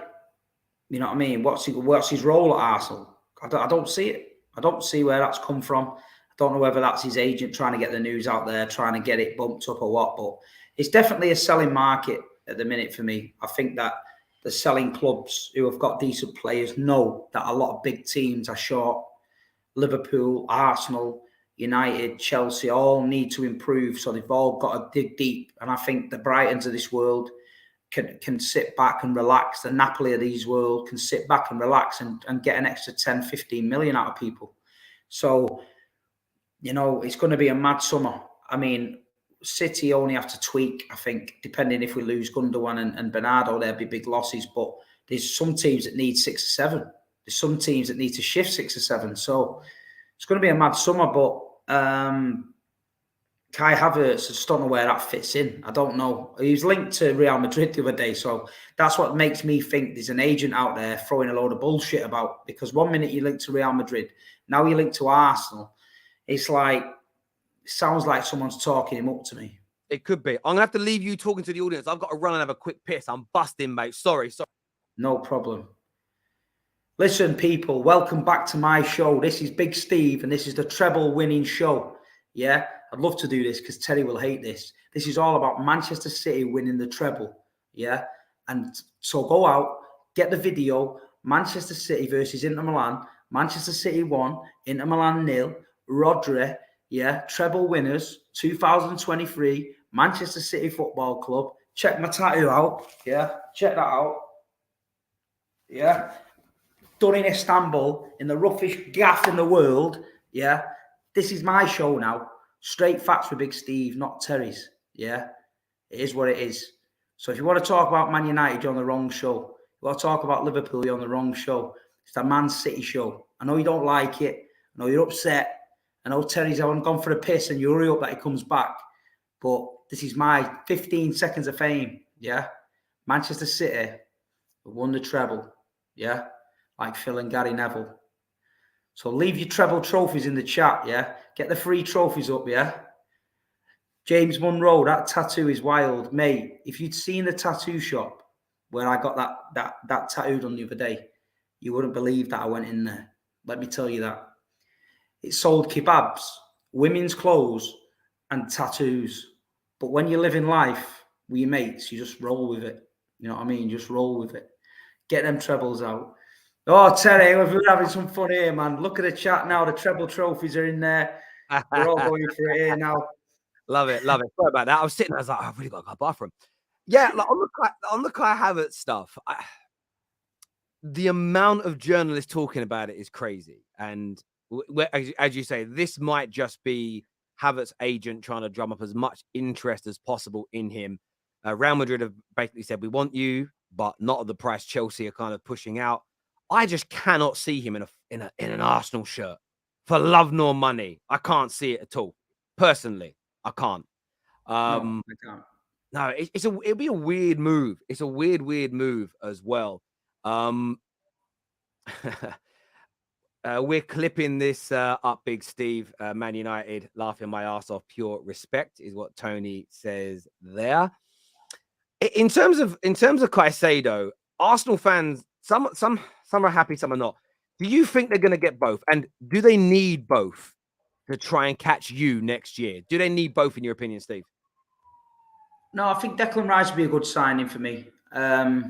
You know what I mean? What's his role at Arsenal? I don't see it. I don't see where that's come from. I don't know whether that's his agent trying to get the news out there, trying to get it bumped up or what, but it's definitely a selling market at the minute for me. I think that the selling clubs who have got decent players know that a lot of big teams are short. Liverpool, Arsenal, United, Chelsea all need to improve, so they've all got to dig deep. And I think the Brightons of this world can sit back and relax. The Napoli of these world can sit back and relax and get an extra 10, 15 million out of people. So, you know, it's going to be a mad summer. I mean, City only have to tweak, I think, depending if we lose Gundogan and Bernardo, there'll be big losses. But there's some teams that need 6 or 7. There's some teams that need to shift 6 or 7. So it's going to be a mad summer, but Kai Havertz, I just don't know where that fits in. I don't know. He was linked to Real Madrid the other day, so that's what makes me think there's an agent out there throwing a load of bullshit about, because one minute you're linked to Real Madrid, now you're linked to Arsenal. It's like, it sounds like someone's talking him up to me. It could be. I'm going to have to leave you talking to the audience. I've got to run and have a quick piss. I'm busting, mate. Sorry. No problem. Listen, people, welcome back to my show. This is Big Steve, and this is the treble winning show. Yeah, I'd love to do this because Terry will hate this. This is all about Manchester City winning the treble. Yeah, and so go out, get the video. Manchester City versus Inter Milan. Manchester City 1, Inter Milan 0. Rodri, yeah, treble winners, 2023, Manchester City Football Club. Check my tattoo out. Yeah, check that out. Yeah. Done in Istanbul, in the roughest gaff in the world. Yeah. This is my show now. Straight facts with Big Steve, not Terry's. Yeah. It is what it is. So if you want to talk about Man United, you're on the wrong show. If you want to talk about Liverpool, you're on the wrong show. It's the Man City show. I know you don't like it. I know you're upset. I know Terry's gone for a piss and you hurry up that he comes back. But this is my 15 seconds of fame. Yeah. Manchester City won the treble. Yeah. Like Phil and Gary Neville. So leave your treble trophies in the chat, yeah? Get the free trophies up, yeah? James Munro, that tattoo is wild. Mate, if you'd seen the tattoo shop where I got that tattoo done the other day, you wouldn't believe that I went in there. Let me tell you that. It sold kebabs, women's clothes, and tattoos. But when you're living life with your mates, you just roll with it. You know what I mean? Just roll with it. Get them trebles out. Oh, Terry, we're having some fun here, man. Look at the chat now. The treble trophies are in there. We're all going for it here now. Love it. Sorry about that. I was sitting there, I was like, I've really got to go to the bathroom. Yeah, like on the Kai Havertz stuff, the amount of journalists talking about it is crazy. And as you say, this might just be Havertz's agent trying to drum up as much interest as possible in him. Real Madrid have basically said, we want you, but not at the price Chelsea are kind of pushing out. I just cannot see him in an Arsenal shirt for love nor money. I can't see it at all. Personally, I can't. No, I can't. No, it'll be a weird move. It's a weird move as well. We're clipping this up, Big Steve. Man United laughing my ass off. Pure respect is what Tony says there. In terms of Caicedo, Arsenal fans, some are happy, some are not. Do you think they're going to get both? And do they need both to try and catch you next year? Do they need both, in your opinion, Steve? No, I think Declan Rice would be a good signing for me. I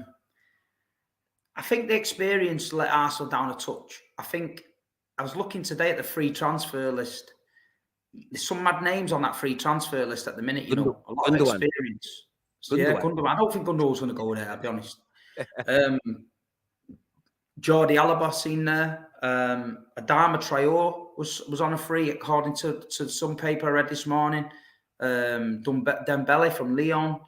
think the experience let Arsenal down a touch. I think I was looking today at the free transfer list. There's some mad names on that free transfer list at the minute, you know. A lot of experience. Yeah, Gundogan. I don't think Gundogan's going to go there, I'll be honest. Jordi Alba seen there. Adama Traore was on a free, according to some paper I read this morning. Dembele from Lyon.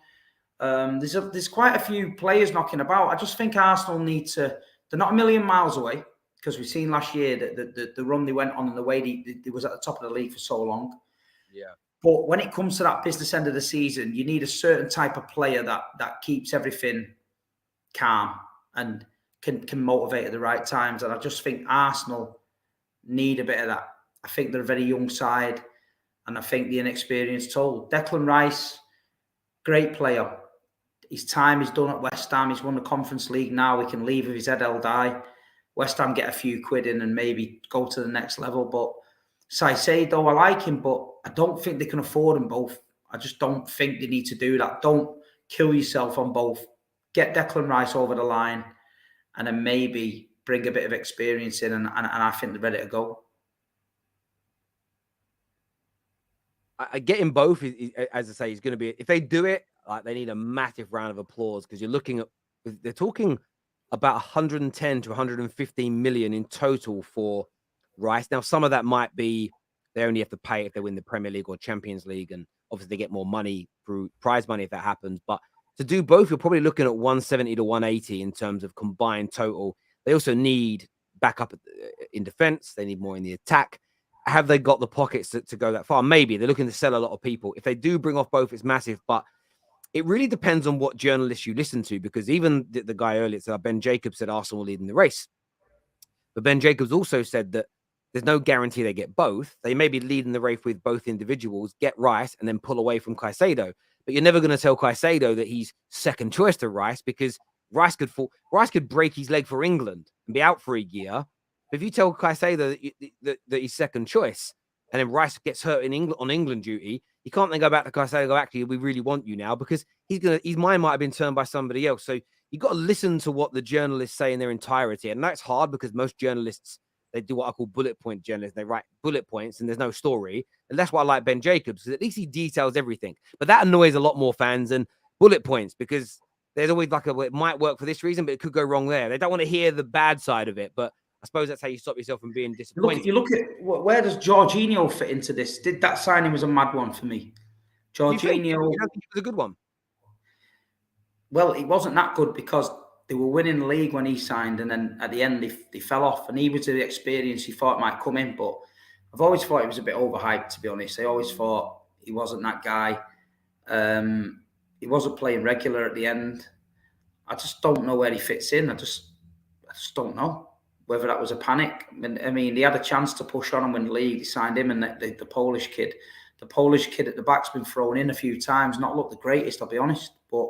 There's quite a few players knocking about. I just think Arsenal need to. They're not a million miles away, because we've seen last year that the run they went on and the way they was at the top of the league for so long. Yeah. But when it comes to that business end of the season, you need a certain type of player that keeps everything calm and can motivate at the right times. And I just think Arsenal need a bit of that. I think they're a very young side, and I think the inexperience told. Declan Rice, great player. His time is done at West Ham. He's won the Conference League now. He can leave with his head held high. West Ham get a few quid in and maybe go to the next level. But Caicedo, I like him, but I don't think they can afford them both. I just don't think they need to do that. Don't kill yourself on both. Get Declan Rice over the line and then maybe bring a bit of experience in, and I think they're ready to go. I get him both. As I say, he's going to be, if they do it, like, they need a massive round of applause, because they're talking about 110 to 115 million in total for Rice. Now, some of that might be they only have to pay if they win the Premier League or Champions League, and obviously they get more money through prize money if that happens. But to do both, you're probably looking at 170 to 180 in terms of combined total. They also need backup in defense. They need more in the attack. Have they got the pockets to go that far? Maybe. They're looking to sell a lot of people. If they do bring off both, it's massive. But it really depends on what journalists you listen to, because even the guy earlier, Ben Jacobs, said Arsenal will lead in the race. But Ben Jacobs also said that there's no guarantee they get both. They may be leading the race with both individuals, get Rice, and then pull away from Caicedo. But you're never going to tell Caicedo that he's second choice to Rice, because Rice could break his leg for England and be out for a year. But if you tell Caicedo that he's second choice, and then Rice gets hurt in England on England duty, you can't then go back to Caicedo and go, actually, we really want you now, because his mind might have been turned by somebody else. So you've got to listen to what the journalists say in their entirety. And that's hard, because most journalists, they do what I call bullet point journalists. They write bullet points and there's no story. And that's why I like Ben Jacobs, because at least he details everything. But that annoys a lot more fans than bullet points, because there's always it might work for this reason, but it could go wrong there. They don't want to hear the bad side of it. But I suppose that's how you stop yourself from being disappointed. You look at where does Jorginho fit into this? Did that signing was a mad one for me? Jorginho, you don't think it was a good one? Well, it wasn't that good, because they were winning the league when he signed, and then at the end they fell off. And he was the experience he thought might come in, but I've always thought he was a bit overhyped, to be honest. I always thought he wasn't that guy. He wasn't playing regular at the end. I just don't know where he fits in. I just don't know whether that was a panic. I mean, they had a chance to push on and win the league. They signed him, and the Polish kid. The Polish kid at the back's been thrown in a few times. Not looked the greatest, I'll be honest. But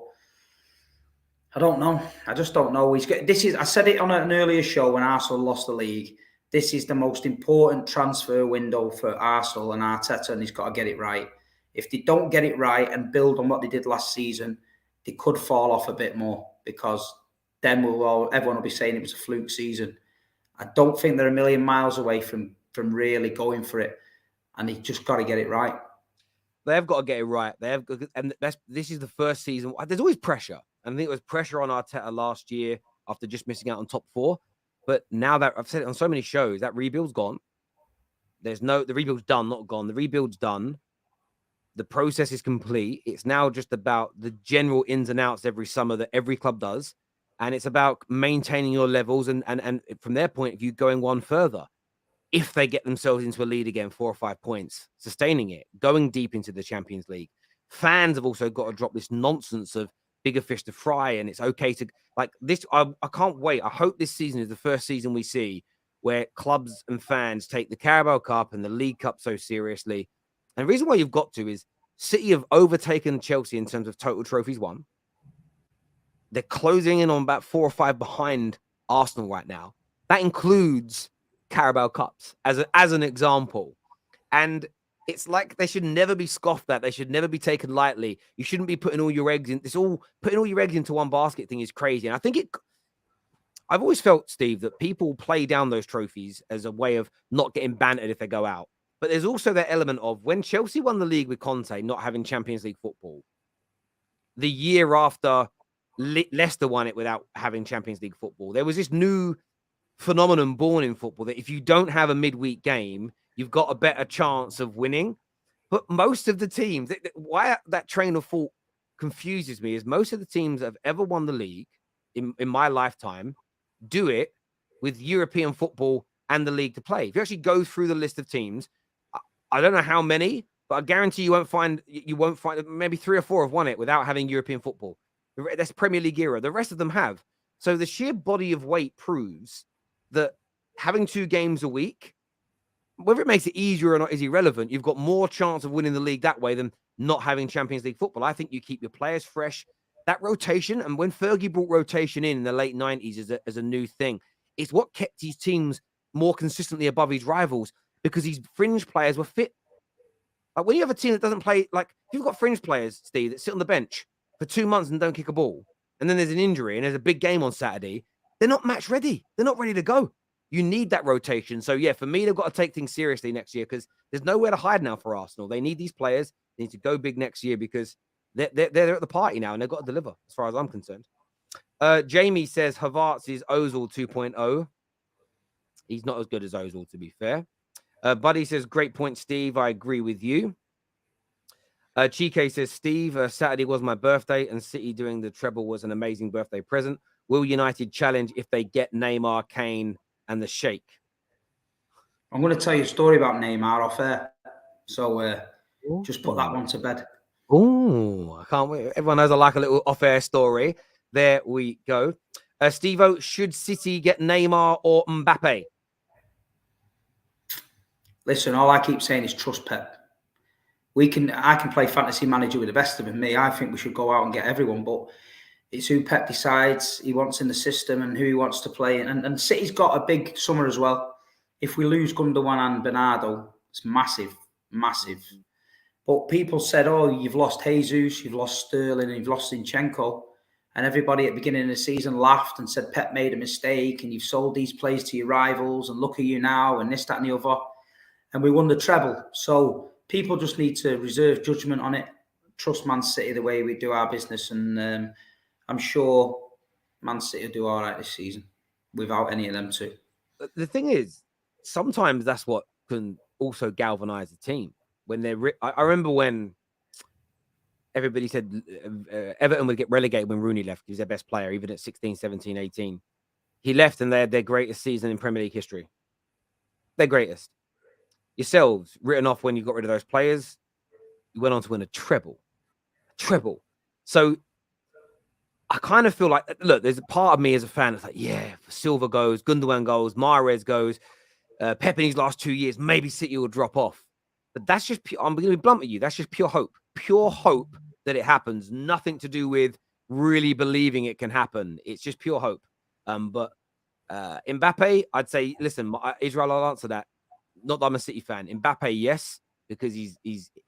I don't know. I just don't know. I said it on an earlier show when Arsenal lost the league. This is the most important transfer window for Arsenal and Arteta, and he's got to get it right. If they don't get it right and build on what they did last season, they could fall off a bit more, because then everyone will be saying it was a fluke season. I don't think they're a million miles away from really going for it, and they just got to get it right. They've got to get it right. This is the first season. There's always pressure. And I think it was pressure on Arteta last year after just missing out on top 4. But now that I've said it on so many shows, that rebuild's gone. The rebuild's done, not gone. The rebuild's done. The process is complete. It's now just about the general ins and outs every summer that every club does. And it's about maintaining your levels and from their point of view, going one further. If they get themselves into a lead again, 4 or 5 points, sustaining it, going deep into the Champions League. Fans have also got to drop this nonsense of bigger fish to fry, and it's okay to like this. I can't wait. I hope this season is the first season we see where clubs and fans take the Carabao Cup and the League Cup so seriously. And the reason why you've got to is City have overtaken Chelsea in terms of total trophies won. They're closing in on about 4 or 5 behind Arsenal right now. That includes Carabao Cups as an example. And it's like they should never be scoffed at. They should never be taken lightly. You shouldn't be putting all your eggs in. Putting all your eggs into one basket thing is crazy. And I think I've always felt, Steve, that people play down those trophies as a way of not getting bantered if they go out. But there's also that element of when Chelsea won the league with Conte not having Champions League football, the year after Leicester won it without having Champions League football, there was this new phenomenon born in football that if you don't have a midweek game, you've got a better chance of winning. But most of the teams, why that train of thought confuses me is most of the teams that have ever won the league in my lifetime do it with European football and the league to play. If you actually go through the list of teams, I don't know how many, but I guarantee you won't find maybe 3 or 4 have won it without having European football. That's Premier League era. The rest of them have. So the sheer body of weight proves that having 2 games a week, whether it makes it easier or not is irrelevant. You've got more chance of winning the league that way than not having Champions League football. I think you keep your players fresh. That rotation, and when Fergie brought rotation in the late 90s as a new thing, it's what kept his teams more consistently above his rivals because his fringe players were fit. Like when you have a team that doesn't play, like if you've got fringe players, Steve, that sit on the bench for 2 months and don't kick a ball, and then there's an injury and there's a big game on Saturday, they're not match ready. They're not ready to go. You need that rotation. So, yeah, for me, they've got to take things seriously next year because there's nowhere to hide now for Arsenal. They need these players. They need to go big next year because they're at the party now and they've got to deliver as far as I'm concerned. Jamie says Havertz is Ozil 2.0. He's not as good as Ozil, to be fair. Buddy says, great point, Steve. I agree with you. Chike says, Steve, Saturday was my birthday and City doing the treble was an amazing birthday present. Will United challenge if they get Neymar, Kane, and the Sheikh. I'm going to tell you a story about Neymar off air. So just put that one to bed. Oh, I can't wait. Everyone knows I like a little off-air story. There we go. Steve-O, should City get Neymar or Mbappe? Listen, all I keep saying is trust Pep. I can play fantasy manager with the best of them. I think we should go out and get everyone, but it's who Pep decides he wants in the system and who he wants to play. And City's got a big summer as well. If we lose Gundogan and Bernardo, it's massive, massive. But people said, oh, you've lost Jesus, you've lost Sterling, and you've lost Zinchenko. And everybody at the beginning of the season laughed and said Pep made a mistake and you've sold these players to your rivals and look at you now and this, that and the other. And we won the treble. So people just need to reserve judgment on it. Trust Man City the way we do our business. And I'm sure Man City will do all right this season without any of them too. The thing is, sometimes that's what can also galvanize a team. When they're, I remember when everybody said Everton would get relegated when Rooney left. He was their best player, even at 16, 17, 18. He left and they had their greatest season in Premier League history. Their greatest. Yourselves, written off when you got rid of those players, you went on to win a treble. So I kind of feel like, look, there's a part of me as a fan that's like, yeah, if Silva goes, Gundogan goes, Mahrez goes, Pep in his last 2 years, maybe City will drop off. But that's just pure, I'm going to be blunt with you. That's just pure hope that it happens. Nothing to do with really believing it can happen. It's just pure hope. But Mbappe, I'd say, listen, Israel, I'll answer that. Not that I'm a City fan. Mbappe, yes, because he's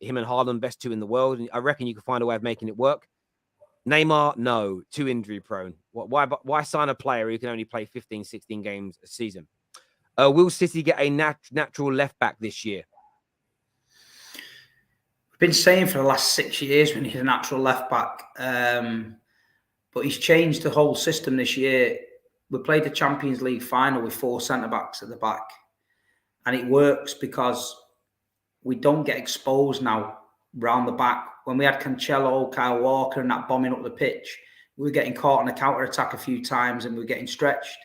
him and Haaland, best two in the world. And I reckon you can find a way of making it work. Neymar, no, too injury prone. Why sign a player who can only play 15, 16 games a season? Will City get a natural left back this year? Been saying for the last 6 years we need a natural left back, but he's changed the whole system this year. We played the Champions League final with 4 centre backs at the back, and it works because we don't get exposed now round the back. When we had Cancelo, Kyle Walker, and that bombing up the pitch, we were getting caught on a counter attack a few times, and we were getting stretched.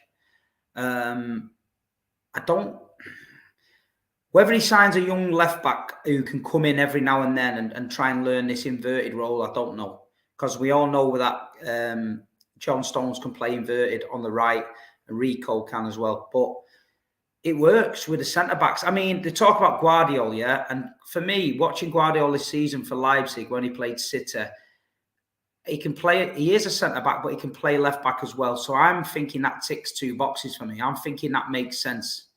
Whether he signs a young left back who can come in every now and then and try and learn this inverted role, I don't know. Because we all know that John Stones can play inverted on the right and Rico can as well. But it works with the centre-backs. I mean, they talk about Gvardiol, yeah? And for me, watching Gvardiol this season for Leipzig when he played City, he can play, he is a centre-back, but he can play left-back as well. So I'm thinking that ticks 2 boxes for me. I'm thinking that makes sense.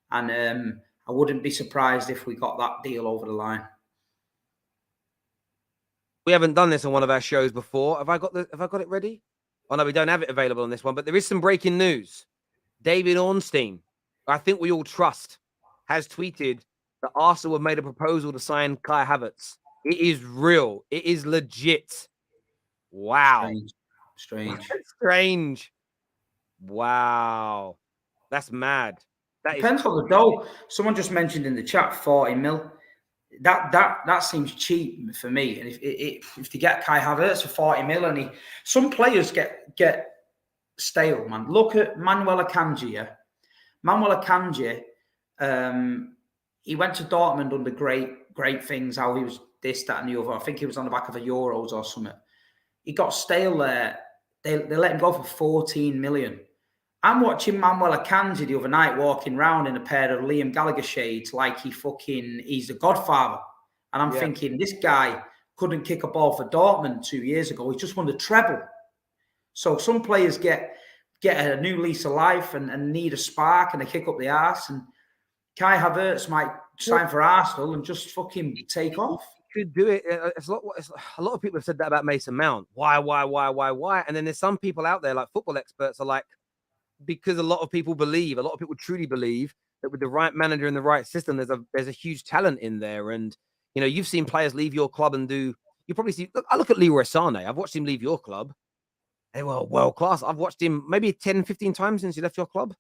And I wouldn't be surprised if we got that deal over the line. We haven't done this on one of our shows before. Have I got it ready? Oh no, we don't have it available on this one, but there is some breaking news. David Ornstein, I think we all trust, has tweeted that Arsenal have made a proposal to sign Kai Havertz. It is real. It is legit. Wow. Strange. Wow. That's mad. Depends on the dough. Someone just mentioned in the chat 40 mil. That seems cheap for me. And if they get Kai Havertz for 40 mil, and some players get stale, man. Look at Manuel Akanji. Yeah? Manuel Akanji, he went to Dortmund under great things. How he was this, that, and the other. I think he was on the back of a Euros or something. He got stale there. They let him go for 14 million. I'm watching Manuel Akanji the other night walking around in a pair of Liam Gallagher shades like he's the Godfather. And I'm thinking, this guy couldn't kick a ball for Dortmund 2 years ago. He just won the treble. So some players get a new lease of life and need a spark and they kick up the arse. And Kai Havertz might sign for Arsenal and just fucking take off. Could do it. A lot of people have said that about Mason Mount. Why? And then there's some people out there, like football experts, are like, because a lot of people truly believe that with the right manager and the right system, there's a huge talent in there. And, you know, you've seen players leave your club and you probably see, I look at Leroy Sané. I've watched him leave your club. They were world class. I've watched him maybe 10, 15 times since he left your club.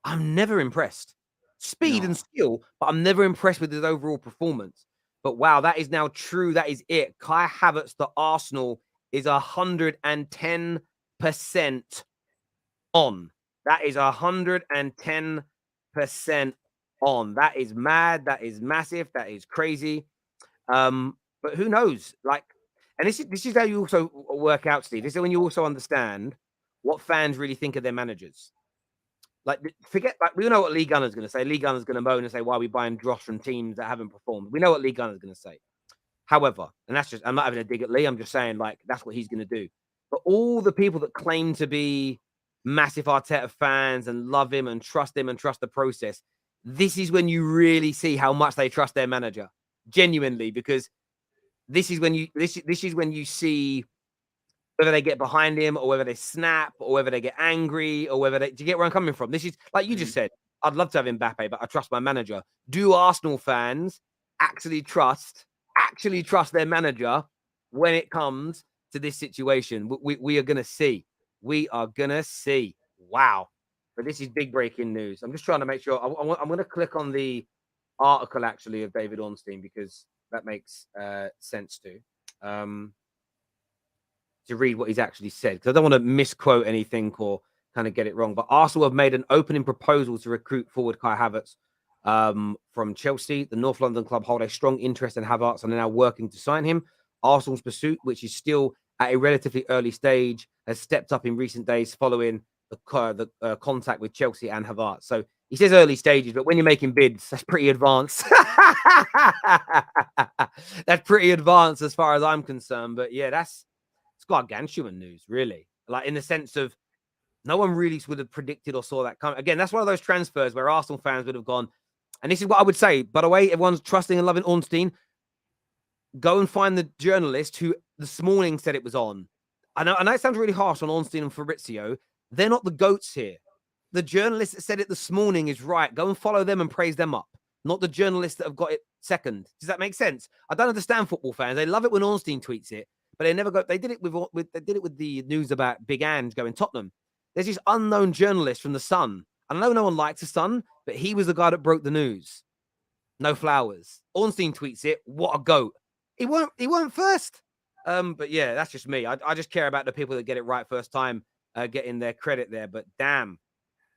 I'm never impressed. Speed and skill, but I'm never impressed with his overall performance. But wow, that is now true. That is it. Kai Havertz to Arsenal is 110% on. That is 110% on. That is mad. That is massive. That is crazy. But who knows? Like, and this is how you also work out, Steve. This is when you also understand what fans really think of their managers. Like, forget, like, we know what Lee Gunner's going to say. Lee Gunner's going to moan and say, why are we buying dross from teams that haven't performed? We know what Lee Gunner's going to say. However, and that's just, I'm not having a dig at Lee. I'm just saying, like, that's what he's going to do. But all the people that claim to be massive Arteta fans and love him and trust the process, this is when you really see how much they trust their manager. Genuinely, because this is when you see whether they get behind him or whether they snap or whether they get angry or whether they, do you get where I'm coming from? This is, like you just said, I'd love to have Mbappe, but I trust my manager. Do Arsenal fans actually trust their manager when it comes to this situation? We are going to see. We are going to see. Wow. But this is big breaking news. I'm just trying to make sure. I'm going to click on the article, actually, of David Ornstein, because that makes sense to read what he's actually said, because I don't want to misquote anything or kind of get it wrong. But Arsenal have made an opening proposal to recruit forward Kai Havertz from Chelsea. The North London club hold a strong interest in Havertz and are now working to sign him. Arsenal's pursuit, which is still at a relatively early stage, has stepped up in recent days following the contact with Chelsea and Havertz. So he says early stages, but when you're making bids, that's pretty advanced. That's pretty advanced as far as I'm concerned. But yeah, it's gargantuan news, really. Like, in the sense of no one really would have predicted or saw that coming. Again, that's one of those transfers where Arsenal fans would have gone, and this is what I would say, by the way, everyone's trusting and loving Ornstein. Go and find the journalist who this morning said it was on. I know it sounds really harsh on Ornstein and Fabrizio. They're not the goats here. The journalist that said it this morning is right. Go and follow them and praise them up, not the journalists that have got it second. Does that make sense? I don't understand football fans. They love it when Ornstein tweets it, but they never go. They did it with the news about Big Ange going Tottenham. There's this unknown journalist from the Sun. I know no one likes the Sun, but he was the guy that broke the news. No flowers. Ornstein tweets it. What a goat. He weren't first. But yeah, that's just me. I just care about the people that get it right first time, getting their credit there. But damn,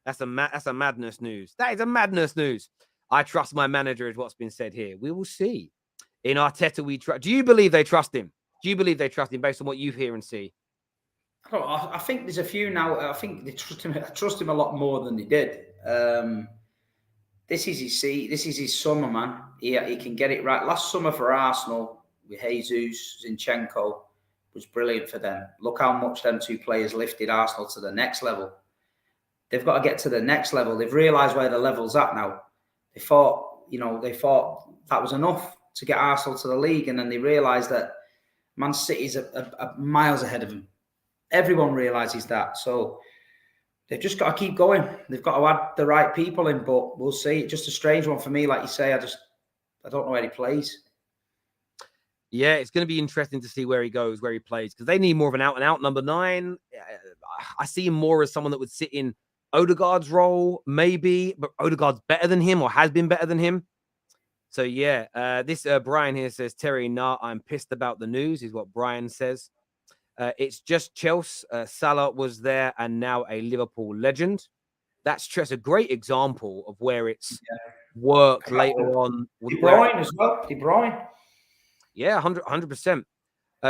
that's a madness news. That is a madness news. I trust my manager, is what's been said here. We will see. In Arteta, we trust. Do you believe they trust him? Do you believe they trust him based on what you hear and see? I think there's a few now. I think they trust him a lot more than they did. This is his summer, man. He can get it right. Last summer for Arsenal with Jesus, Zinchenko, was brilliant for them. Look how much them two players lifted Arsenal to the next level. They've got to get to the next level. They've realised where the level's at now. They thought that was enough to get Arsenal to the league, and then they realised that Man City's a miles ahead of them. Everyone realises that. So they've just got to keep going. They've got to add the right people in, but we'll see. It's just a strange one for me. Like you say, I don't know where he plays. Yeah, it's going to be interesting to see where he goes, where he plays, because they need more of an out-and-out number 9. I see him more as someone that would sit in Odegaard's role, maybe, but Odegaard's better than him or has been better than him. So, yeah, this Brian here says, Terry, nah, I'm pissed about the news, is what Brian says. It's just Chelsea. Salah was there and now a Liverpool legend. That's just a great example of where it's worked later on. De Bruyne as well. De Bruyne. Yeah, 100%.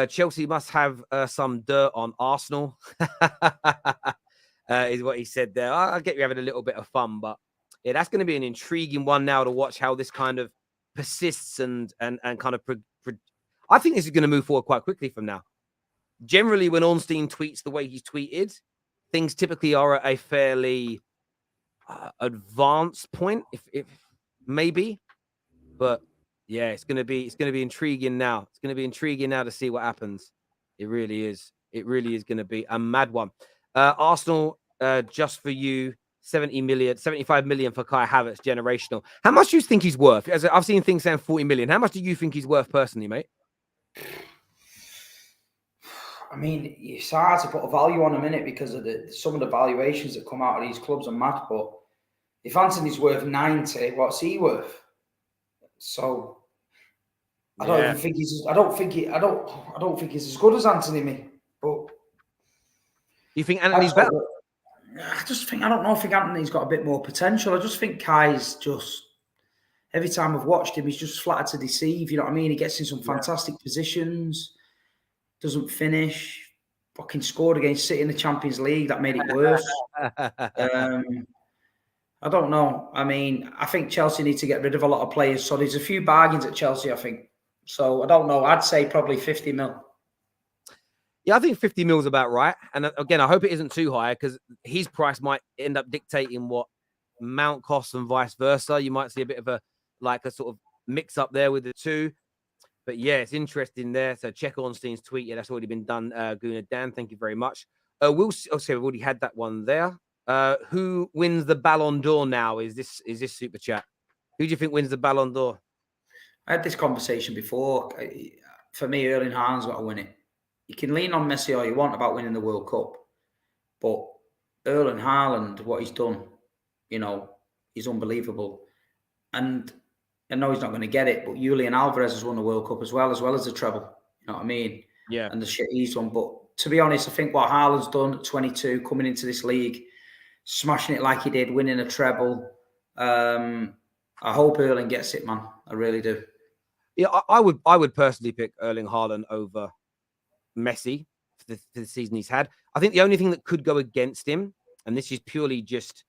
Chelsea must have some dirt on Arsenal, is what he said there. I'll get you having a little bit of fun, but yeah, that's going to be an intriguing one now to watch how this kind of persists and kind of. I think this is going to move forward quite quickly from now. Generally, when Ornstein tweets the way he's tweeted, things typically are at a fairly advanced point, if maybe. But yeah, it's going to be intriguing now. It's going to be intriguing now to see what happens. It really is. It really is going to be a mad one. Arsenal, just for you, 75 million for Kai Havertz, generational. How much do you think he's worth? As I've seen things saying 40 million. How much do you think he's worth personally, mate? I mean, it's hard to put a value on a minute because of some of the valuations that come out of these clubs are mad. But if Anthony's worth 90, what's he worth? So I don't even think he's. I don't think he's as good as Anthony. Me, but you think Anthony's better? I don't know if Anthony's got a bit more potential. I just think Kai's just, every time I've watched him, he's just flattered to deceive. You know what I mean? He gets in some fantastic positions, doesn't finish. Fucking scored against City in the Champions League. That made it worse. I don't know. I mean, I think Chelsea need to get rid of a lot of players. So there's a few bargains at Chelsea, I think. So I don't know. I'd say probably 50 mil. Yeah, I think 50 mil is about right. And again, I hope it isn't too high because his price might end up dictating what Mount costs and vice versa. You might see a bit of a sort of mix up there with the two. But yeah, it's interesting there. So check Ornstein's tweet. Yeah, that's already been done. Gunnar Dan, thank you very much. We'll see. Okay, we've already had that one there. Who wins the Ballon d'Or now? Is this super chat? Who do you think wins the Ballon d'Or? I had this conversation before. For me, Erling Haaland's got to win it. You can lean on Messi all you want about winning the World Cup, but Erling Haaland, what he's done, you know, is unbelievable. And I know he's not going to get it, but Julian Alvarez has won the World Cup as well as the treble. You know what I mean? Yeah. And the shit he's done. But to be honest, I think what Haaland's done at 22, coming into this league, smashing it like he did, winning a treble. I hope Erling gets it, man. I really do. Yeah, I would personally pick Erling Haaland over Messi for the season he's had. I think the only thing that could go against him, and this is purely just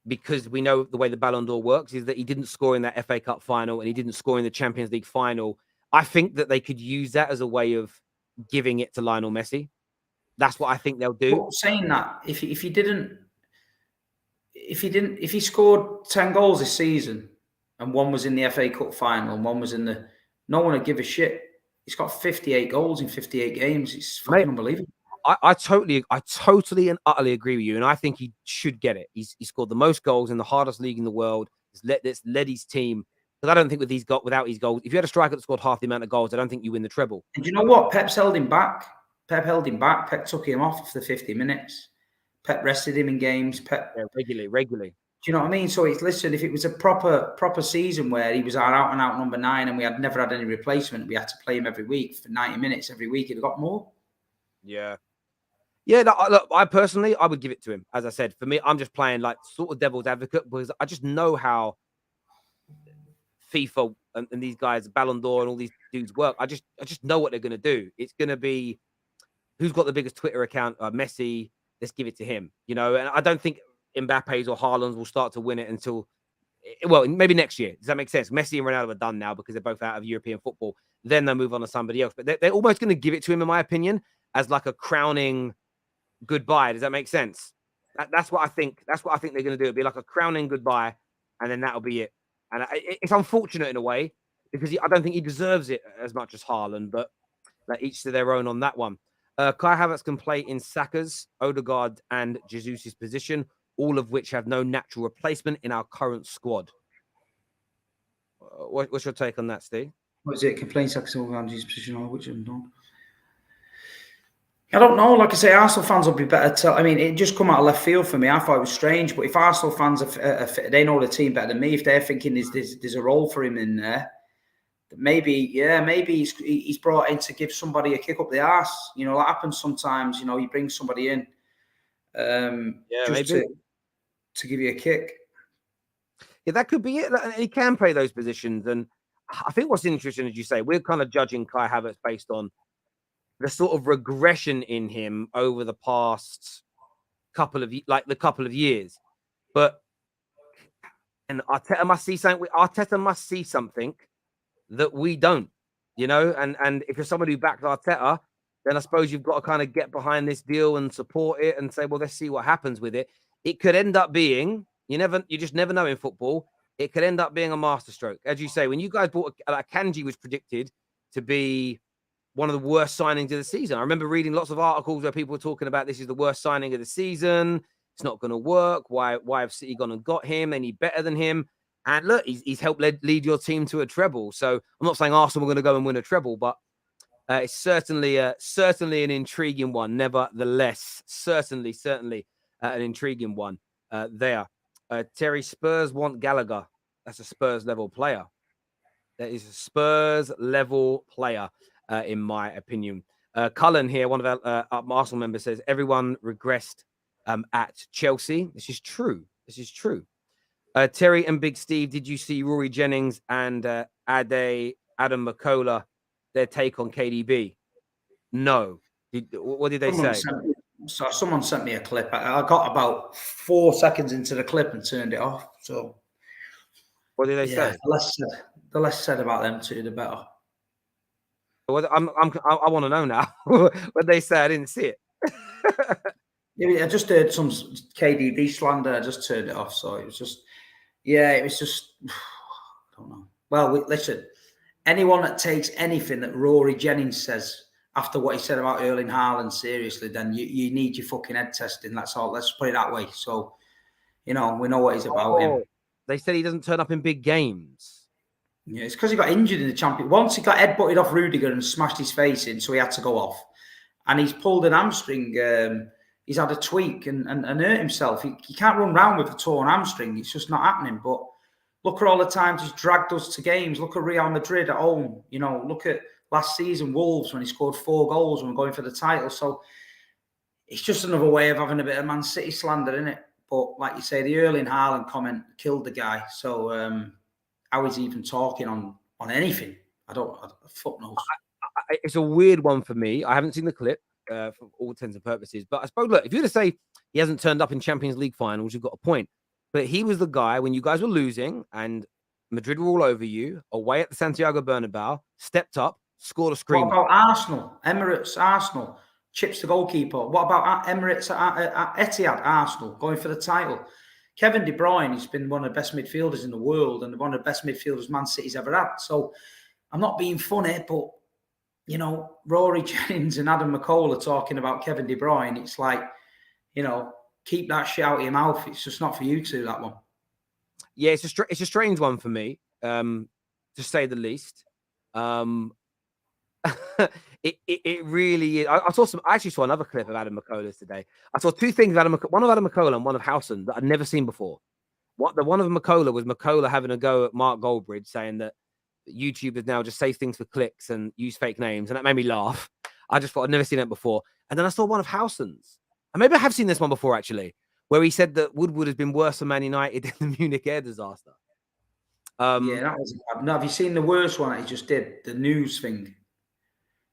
because we know the way the Ballon d'Or works, is that he didn't score in that FA Cup final and he didn't score in the Champions League final. I think that they could use that as a way of giving it to Lionel Messi. That's what I think they'll do. But saying that, if he scored 10 goals this season and one was in the FA Cup final and one was in the, no one would give a shit. He's got 58 goals in 58 games. It's fucking unbelievable. I totally and utterly agree with you. And I think he should get it. He scored the most goals in the hardest league in the world. It's led his team. Because I don't think without his goals, if you had a striker that scored half the amount of goals, I don't think you win the treble. And you know what? Pep's held him back. Pep took him off for 50 minutes. Pep rested him in games. Regularly. Do you know what I mean? So listen, if it was a proper season where he was our out and out number 9 and we had never had any replacement, we had to play him every week for 90 minutes every week, he'd have got more. Yeah. Yeah, look, I personally, I would give it to him. As I said, for me, I'm just playing like sort of devil's advocate because I just know how FIFA and these guys, Ballon d'Or and all these dudes work. I just know what they're going to do. It's going to be who's got the biggest Twitter account, Messi, let's give it to him, you know. And I don't think Mbappe's or Haaland's will start to win it until, well, maybe next year. Does that make sense? Messi and Ronaldo are done now because they're both out of European football. Then they'll move on to somebody else. But they're almost going to give it to him, in my opinion, as like a crowning goodbye. Does that make sense? That's what I think. That's what I think they're going to do. It'll be like a crowning goodbye, and then that'll be it. And it's unfortunate in a way because I don't think he deserves it as much as Haaland, but like each to their own on that one. Kai Havertz can play in Saka's, Odegaard, and Jesus' position, all of which have no natural replacement in our current squad. What's your take on that, Steve? What is it? Can play in Saka's, Odegaard's position, or which I've done? I don't know. Like I say, Arsenal fans will be better. I mean, it just come out of left field for me. I thought it was strange. But if Arsenal fans, they know the team better than me. If they're thinking there's a role for him in there, maybe he's brought in to give somebody a kick up the arse. You know, that happens sometimes. You know, you bring somebody in just to give you a kick. Yeah, that could be it. He can play those positions. And I think what's interesting, as you say, we're kind of judging Kai Havertz based on the sort of regression in him over the past couple of years. But and Arteta must see something. Arteta must see something that we don't, you know. And if you're somebody who backs Arteta, then I suppose you've got to kind of get behind this deal and support it and say, well, let's see what happens with it. It could end up being you just never know in football. It could end up being a masterstroke, as you say. When you guys bought Kanji was predicted to be one of the worst signings of the season. I remember reading lots of articles where people were talking about this is the worst signing of the season. It's not going to work. Why have City gone and got him? They need better than him. And look, he's helped lead your team to a treble. So I'm not saying Arsenal are going to go and win a treble, but it's certainly an intriguing one. Nevertheless, certainly an intriguing one there. Terry, Spurs want Gallagher. That's a Spurs level player. That is a Spurs level player. In my opinion. Cullen here, one of our Arsenal members, says everyone regressed at Chelsea. This is true. This is true. Terry and Big Steve, did you see Rory Jennings and Adam McCullough, their take on KDB? No. What did they say? Someone sent me a clip. I got about 4 seconds into the clip and turned it off. So, what did they say? The less said about them two, the better. Well, I want to know now. What they say? I didn't see it. Yeah, I just heard some KDB slander. I just turned it off. So it was just, I don't know. Well, listen, anyone that takes anything that Rory Jennings says after what he said about Erling Haaland seriously, then you need your fucking head testing. That's all. Let's put it that way. So, we know what he's about him. They said he doesn't turn up in big games. Yeah, it's because he got injured in the Champions. Once he got headbutted off Rudiger and smashed his face in, so he had to go off. And he's pulled an hamstring. He's had a tweak and hurt himself. He can't run around with a torn hamstring. It's just not happening. But look at all the times he's dragged us to games. Look at Real Madrid at home. Look at last season, Wolves, when he scored 4 goals and we're going for the title. So it's just another way of having a bit of Man City slander, isn't it? But like you say, the Erling Haaland comment killed the guy. So how is he even talking on anything? Fuck knows. It's a weird one for me. I haven't seen the clip for all intents and purposes. But I suppose, look, if you're to say he hasn't turned up in Champions League finals, you've got a point. But he was the guy when you guys were losing and Madrid were all over you, away at the Santiago Bernabeu, stepped up, scored a screamer. What about Arsenal? Emirates, Arsenal, chips the goalkeeper. What about Emirates at Etihad, Arsenal, going for the title? Kevin De Bruyne has been one of the best midfielders in the world and one of the best midfielders Man City's ever had. So I'm not being funny, but, Rory Jennings and Adam McCullough talking about Kevin De Bruyne, it's like, keep that shit out of your mouth. It's just not for you two, that one. Yeah, it's a strange one for me, to say the least. It really is. I actually saw another clip of Adam McCullough today. I saw 2 things of one of Adam McCullough and one of Howson that I'd never seen before. The one of McCullough was McCullough having a go at Mark Goldbridge, saying that YouTubers now just say things for clicks and use fake names, and that made me laugh. I just thought I'd never seen that before. And then I saw one of Howson's, and maybe I have seen this one before actually, where he said that Woodward has been worse for Man United than the Munich air disaster. That was. No, have you seen the worst one that he just did? The news thing.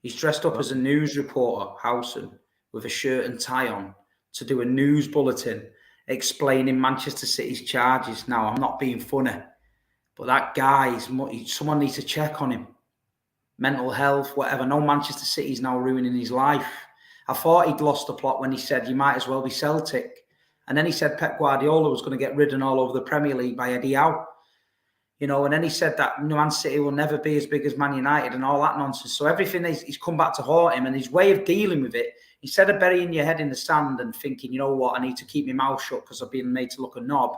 He's dressed up as a news reporter, Howson, with a shirt and tie on to do a news bulletin explaining Manchester City's charges. Now, I'm not being funny, but that guy, someone needs to check on him. Mental health, whatever. No, Manchester City's now ruining his life. I thought he'd lost the plot when he said, you might as well be Celtic. And then he said Pep Guardiola was going to get ridden all over the Premier League by Eddie Howe. And then he said that Man City will never be as big as Man United and all that nonsense. So everything he's come back to haunt him, and his way of dealing with it, instead of burying your head in the sand and thinking, you know what, I need to keep my mouth shut because I've been made to look a knob,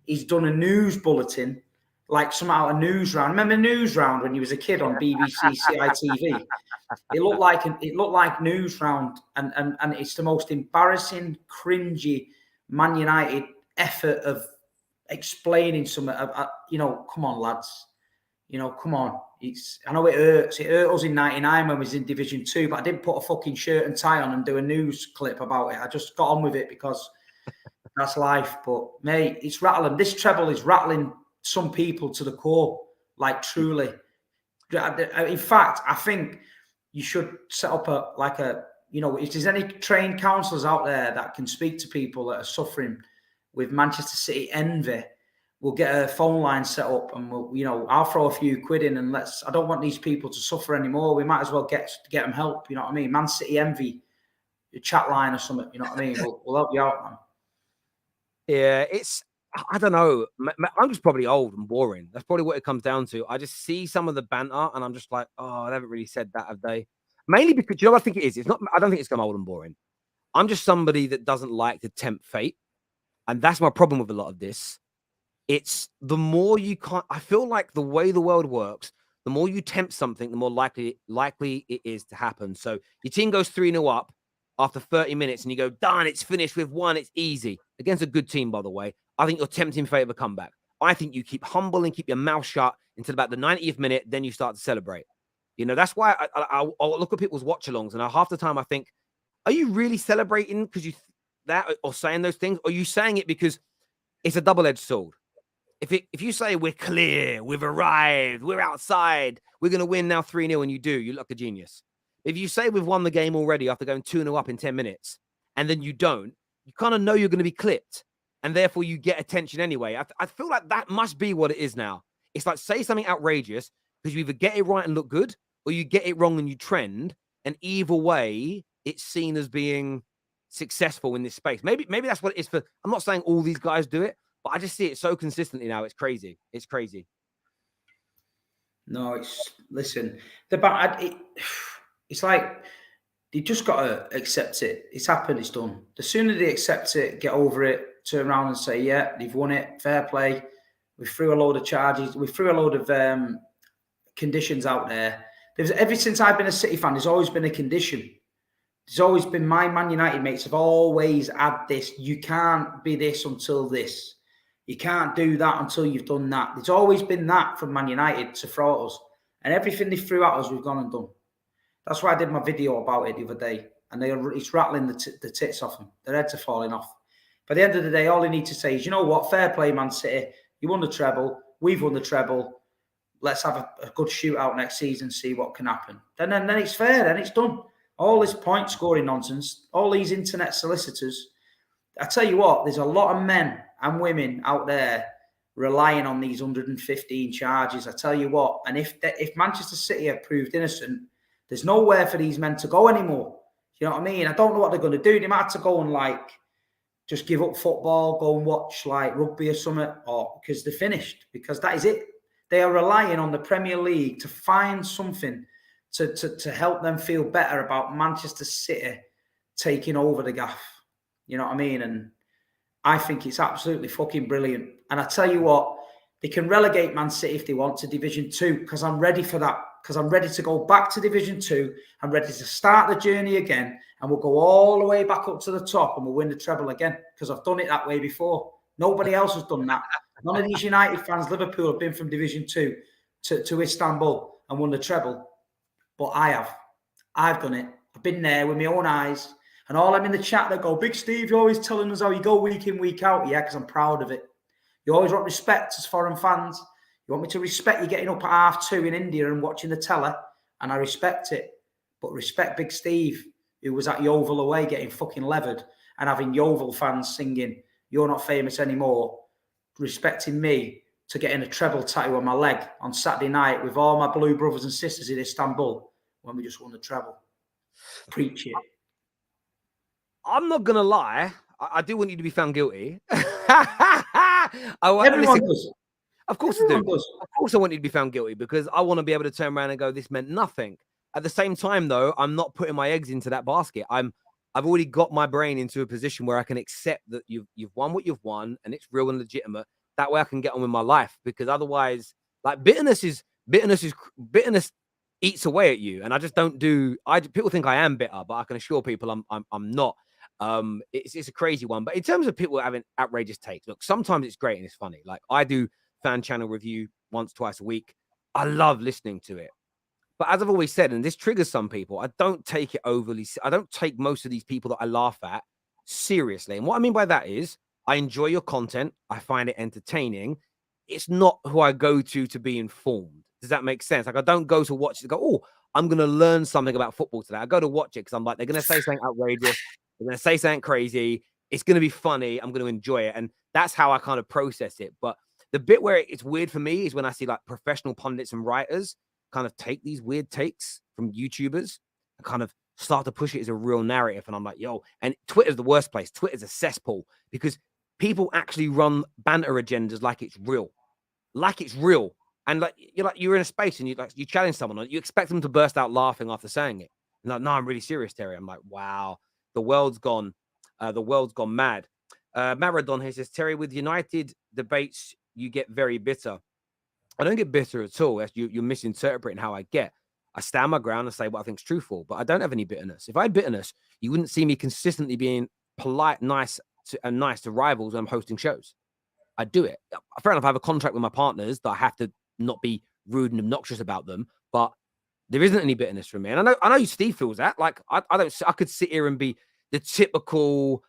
he's done a news bulletin, like somehow a news round. Remember News Round when you was a kid on BBC CITV? It looked like News Round, and it's the most embarrassing, cringy Man United effort of explaining something. Come on, lads. Come on. I know it hurts. It hurt us in '99 when we was in Division 2, but I didn't put a fucking shirt and tie on and do a news clip about it. I just got on with it because that's life. But mate, it's rattling. This treble is rattling some people to the core, like truly. In fact, I think you should set up if there's any trained counsellors out there that can speak to people that are suffering with Manchester City envy, we'll get a phone line set up and I'll throw a few quid in and I don't want these people to suffer anymore. We might as well get them help. You know what I mean? Man City envy, a chat line or something. You know what I mean? We'll help you out, man. Yeah, I don't know. I'm just probably old and boring. That's probably what it comes down to. I just see some of the banter and I'm just like, oh, they haven't really said that, have they? Mainly because, you know what I think it is? I don't think it's come old and boring. I'm just somebody that doesn't like to tempt fate. And that's my problem with a lot of this. It's the more you can't, I feel like the way the world works, the more you tempt something, the more likely it is to happen. So your team goes 3-0 up after 30 minutes and you go, darn, it's finished with 1. It's easy. Against a good team, by the way. I think you're tempting fate of a comeback. I think you keep humble and keep your mouth shut until about the 90th minute. Then you start to celebrate. That's why I'll look at people's watch-alongs and half the time I think, are you really celebrating because that or saying those things? Or are you saying it because it's a double-edged sword? If you say we're clear, we've arrived, we're outside, we're going to win now 3-0, and you look a genius. If you say we've won the game already after going 2-0 up in 10 minutes, and then you don't, you kind of know you're going to be clipped, and therefore you get attention anyway. I feel like that must be what it is now. It's like, say something outrageous, because you either get it right and look good, or you get it wrong and you trend, and either way, it's seen as being successful in this space. Maybe that's what it is for. I'm not saying all these guys do it, but I just see it so consistently now. It's crazy. It's crazy. No, listen. It's like they just got to accept it. It's happened. It's done. The sooner they accept it, get over it, turn around and say, yeah, they've won it. Fair play. We threw a load of charges. We threw a load of conditions out there. Ever since I've been a City fan, there's always been a condition. There's always been, my Man United mates have always had this. You can't be this until this. You can't do that until you've done that. There's always been that from Man United to throw at us. And everything they threw at us, we've gone and done. That's why I did my video about it the other day. And it's rattling the tits off them. Their heads are falling off. But at the end of the day, all they need to say is, you know what? Fair play, Man City. You won the treble. We've won the treble. Let's have a good shootout next season, see what can happen. Then it's fair. Then it's done. All this point scoring nonsense, all these internet solicitors. I tell you what, there's a lot of men and women out there relying on these 115 charges. I tell you what, and if Manchester City are proved innocent, there's nowhere for these men to go anymore. You know what I mean? I don't know what they're going to do. They might have to go and just give up football, go and watch rugby or something, or because they're finished. Because that is it. They are relying on the Premier League to find something to help them feel better about Manchester City taking over the gaff. You know what I mean? And I think it's absolutely fucking brilliant. And I tell you what, they can relegate Man City if they want to Division 2, because I'm ready for that. Because I'm ready to go back to Division 2. I'm ready to start the journey again. And we'll go all the way back up to the top and we'll win the treble again. Because I've done it that way before. Nobody else has done that. None of these United fans, Liverpool, have been from Division 2 to Istanbul and won the treble. But I have. I've done it. I've been there with my own eyes. And all I'm in the chat that go, Big Steve, you're always telling us how you go week in, week out. Yeah, because I'm proud of it. You always want respect as foreign fans. You want me to respect you getting up at 2:30 in India and watching the teller, and I respect it. But respect Big Steve, who was at Yeovil away getting fucking levered and having Yeovil fans singing, "You're not famous anymore," respecting me to getting a treble tattoo on my leg on Saturday night with all my blue brothers and sisters in Istanbul when we just won the treble. Preach it. I'm not going to lie. I do want you to be found guilty. Everyone does. Of course I do. Of course I want you to be found guilty because I want to be able to turn around and go, this meant nothing. At the same time, though, I'm not putting my eggs into that basket. I've already got my brain into a position where I can accept that you've won what you've won and it's real and legitimate. That way I can get on with my life, because otherwise, bitterness eats away at you. And I just don't do. People think I am bitter, but I can assure people I'm not. It's a crazy one. But in terms of people having outrageous takes, look, sometimes it's great and it's funny. Like, I do fan channel review once, twice a week. I love listening to it. But as I've always said, and this triggers some people, I don't take it overly. I don't take most of these people that I laugh at seriously. And what I mean by that is, I enjoy your content. I find it entertaining. It's not who I go to be informed. Does that make sense? Like, I don't go to watch it and go, oh, I'm going to learn something about football today. I go to watch it because I'm like, they're going to say something outrageous. They're going to say something crazy. It's going to be funny. I'm going to enjoy it. And that's how I kind of process it. But the bit where it's weird for me is when I see like professional pundits and writers kind of take these weird takes from YouTubers and kind of start to push it as a real narrative. And I'm like, yo, and Twitter's the worst place. Twitter's a cesspool because people actually run banter agendas like it's real. Like it's real. And you're in a space and you challenge someone and you expect them to burst out laughing after saying it. And like, no, I'm really serious, Terry. I'm like, wow, the world's gone mad. Maradon here says, Terry, with United debates, you get very bitter. I don't get bitter at all. You're misinterpreting how I get. I stand my ground and say what I think is truthful, but I don't have any bitterness. If I had bitterness, you wouldn't see me consistently being polite, nice to rivals when I'm hosting shows. I do it. Fair enough, I have a contract with my partners that I have to not be rude and obnoxious about them, but there isn't any bitterness from me. And I know Steve feels that. Like, I could sit here and be the typical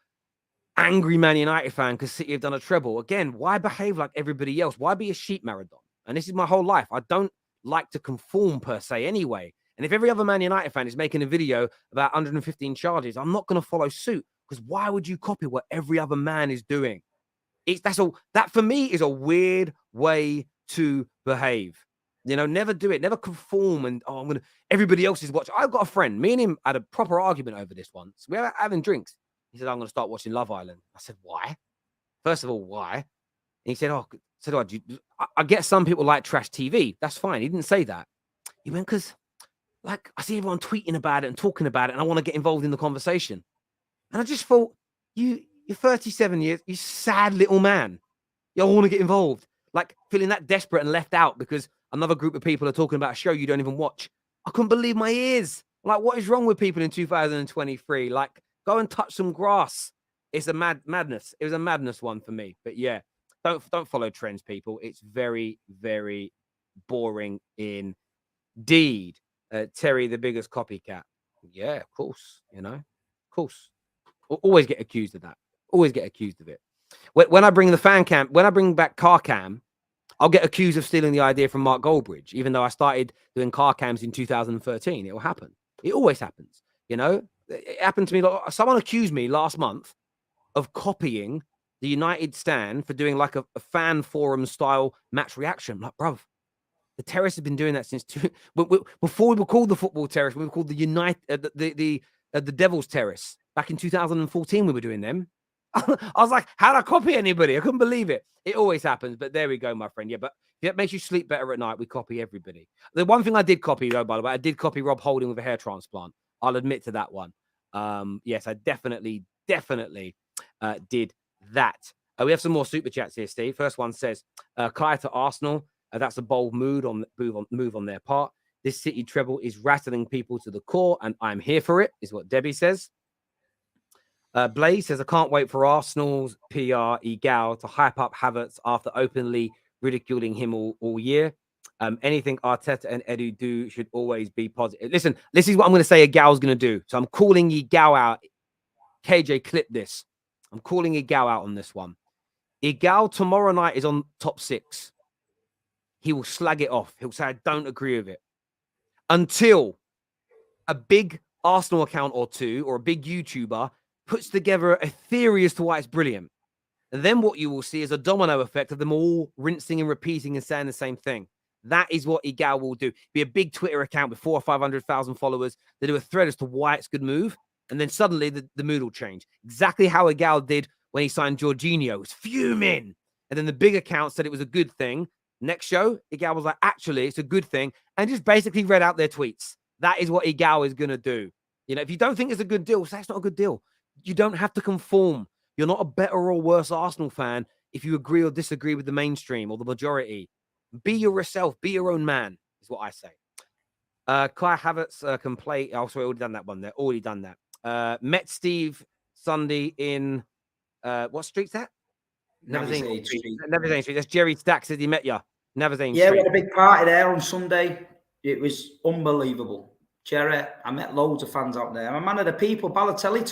angry Man United fan because City have done a treble. Again, why behave like everybody else? Why be a sheep, Maradon? And this is my whole life. I don't like to conform per se anyway. And if every other Man United fan is making a video about 115 charges, I'm not going to follow suit, because why would you copy what every other man is doing? That for me is a weird way to behave. You know, never do it, never conform. And everybody else is watching. I've got a friend, me and him had a proper argument over this once. We were having drinks. He said, I'm going to start watching Love Island. I said, why? First of all, why? And he said, I get some people like trash TV. That's fine. He didn't say that. He went, because like I see everyone tweeting about it and talking about it, and I want to get involved in the conversation. And I just thought, you're 37 years, you sad little man. You want to get involved. Like feeling that desperate and left out because another group of people are talking about a show you don't even watch. I couldn't believe my ears. Like, what is wrong with people in 2023? Like, go and touch some grass. It's a madness. It was a madness one for me. But yeah, don't follow trends, people. It's very, very boring indeed. Terry, the biggest copycat. Yeah, of course. You know, of course. Always get accused of that. Always get accused of it. When I bring the fan cam, when I bring back car cam, I'll get accused of stealing the idea from Mark Goldbridge, even though I started doing car cams in 2013. It will happen. It always happens. You know, it happened to me. Someone accused me last month of copying the United stand for doing like a fan forum style match reaction. I'm like, bruv, the Terrace has been doing that since before we were called the Football Terrace. We were called the Devil's Terrace. Back in 2014, we were doing them. I was like, how'd I copy anybody? I couldn't believe it. It always happens, but there we go, my friend. Yeah, but if it makes you sleep better at night, we copy everybody. The one thing I did copy, though, by the way, I did copy Rob Holding with a hair transplant. I'll admit to that one. Yes, I definitely did that. We have some more super chats here, Steve. First one says, Kai to Arsenal. That's a bold move on their part. This City treble is rattling people to the core, and I'm here for it, is what Debbie says. Blaze says, I can't wait for Arsenal's PR Egal to hype up Havertz after openly ridiculing him all year. Anything Arteta and Edu do should always be positive. Listen, this is what I'm going to say Egal's going to do. So I'm calling Egal out. KJ, clip this. I'm calling Egal out on this one. Egal tomorrow night is on top 6. He will slag it off. He'll say, I don't agree with it. Until a big Arsenal account or two, or a big YouTuber, puts together a theory as to why it's brilliant. And then what you will see is a domino effect of them all rinsing and repeating and saying the same thing. That is what Egal will do. Be a big Twitter account with 400,000 or 500,000 followers. They do a thread as to why it's a good move. And then suddenly the mood will change. Exactly how Egal did when he signed Jorginho. He was fuming. And then the big account said it was a good thing. Next show, Egal was like, actually, it's a good thing. And just basically read out their tweets. That is what Egal is going to do. You know, if you don't think it's a good deal, say it's not a good deal. You don't have to conform. You're not a better or worse Arsenal fan if you agree or disagree with the mainstream or the majority. Be yourself. Be your own man, is what I say. Kai Havertz can play. Oh, sorry, already done that one there. Already done that. Met Steve Sunday in, what street's that? Neversane Street. Neversane Street. That's Jerry Stack said he met you. Neversane Yeah, Street. we had a big party there on Sunday. It was unbelievable. Jerry, I met loads of fans out there. I'm a man of the people. Balotelli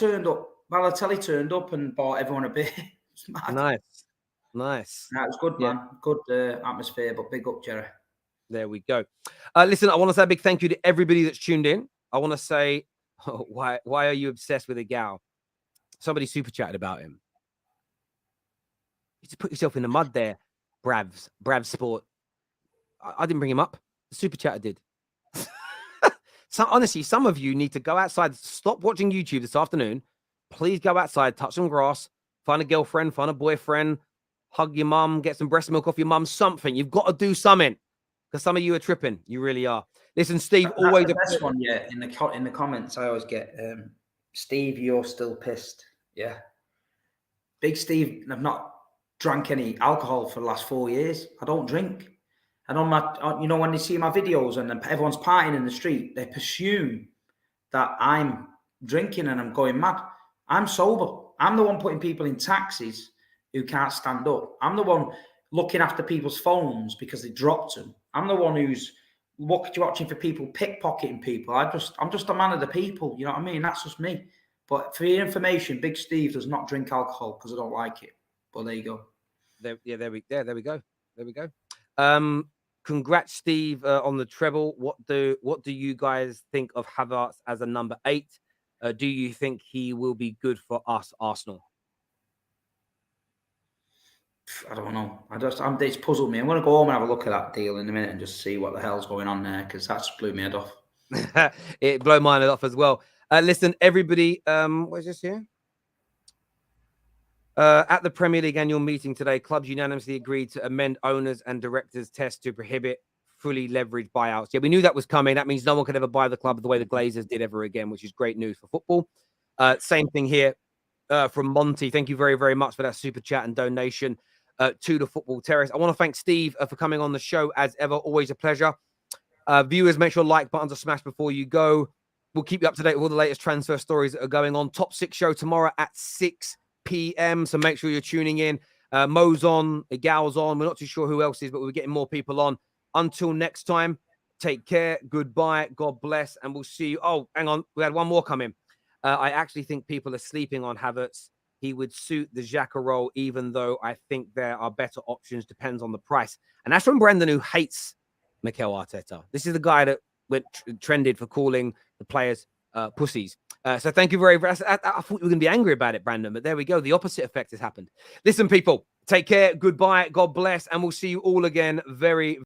turned up and bought everyone a beer. Nice. Nah, it was good, man. Good atmosphere, but big up, Jerry. There we go. Listen, I want to say a big thank you to everybody that's tuned in. I want to say, why are you obsessed with Egal? Somebody super chatted about him. You just put yourself in the mud there, Bravs Sport. I didn't bring him up. The super chatter did. So honestly, some of you need to go outside. Stop watching YouTube this afternoon. Please go outside, touch some grass, find a girlfriend, find a boyfriend, hug your mum, get some breast milk off your mum, something. You've got to do something because some of you are tripping. You really are. Listen, Steve, always the best one. Yeah, in the comments, I always get, Steve, you're still pissed. Yeah, Big Steve. I've not drank any alcohol for the last 4 years. I don't drink. And on my, when they see my videos and everyone's partying in the street, they presume that I'm drinking and I'm going mad. I'm sober. I'm the one putting people in taxis who can't stand up. I'm the one looking after people's phones because they dropped them. I'm the one who's watching for people pickpocketing people. I'm just a man of the people. You know what I mean? That's just me. But for your information, Big Steve does not drink alcohol because I don't like it. But there you go. There we go. There we go. Congrats, Steve, on the treble. What do you guys think of Havertz as a number 8? Do you think he will be good for us, Arsenal? I don't know. It's puzzled me. I'm going to go home and have a look at that deal in a minute and just see what the hell's going on there, because that's blew my head off. It blew mine off as well. Listen, everybody, where's this here? At the Premier League annual meeting today, clubs unanimously agreed to amend owners and directors' test to prohibit fully leveraged buyouts. Yeah, we knew that was coming. That means no one could ever buy the club the way the Glazers did ever again, which is great news for football. Same thing here from Monty. Thank you very, very much for that super chat and donation to the Football Terrace. I want to thank Steve for coming on the show as ever. Always a pleasure. Viewers, make sure like buttons are smashed before you go. We'll keep you up to date with all the latest transfer stories that are going on. Top 6 show tomorrow at 6 p.m. So make sure you're tuning in. Mo's on, Gal's on. We're not too sure who else is, but we're getting more people on. Until next time, take care. Goodbye. God bless. And we'll see you. Oh, hang on. We had one more come in. I actually think people are sleeping on Havertz. He would suit the Xhaka role, even though I think there are better options. Depends on the price. And that's from Brendan, who hates Mikel Arteta. This is the guy that went trended for calling the players pussies. So thank you very much. I thought you were going to be angry about it, Brandon, but there we go. The opposite effect has happened. Listen, people, take care. Goodbye. God bless. And we'll see you all again very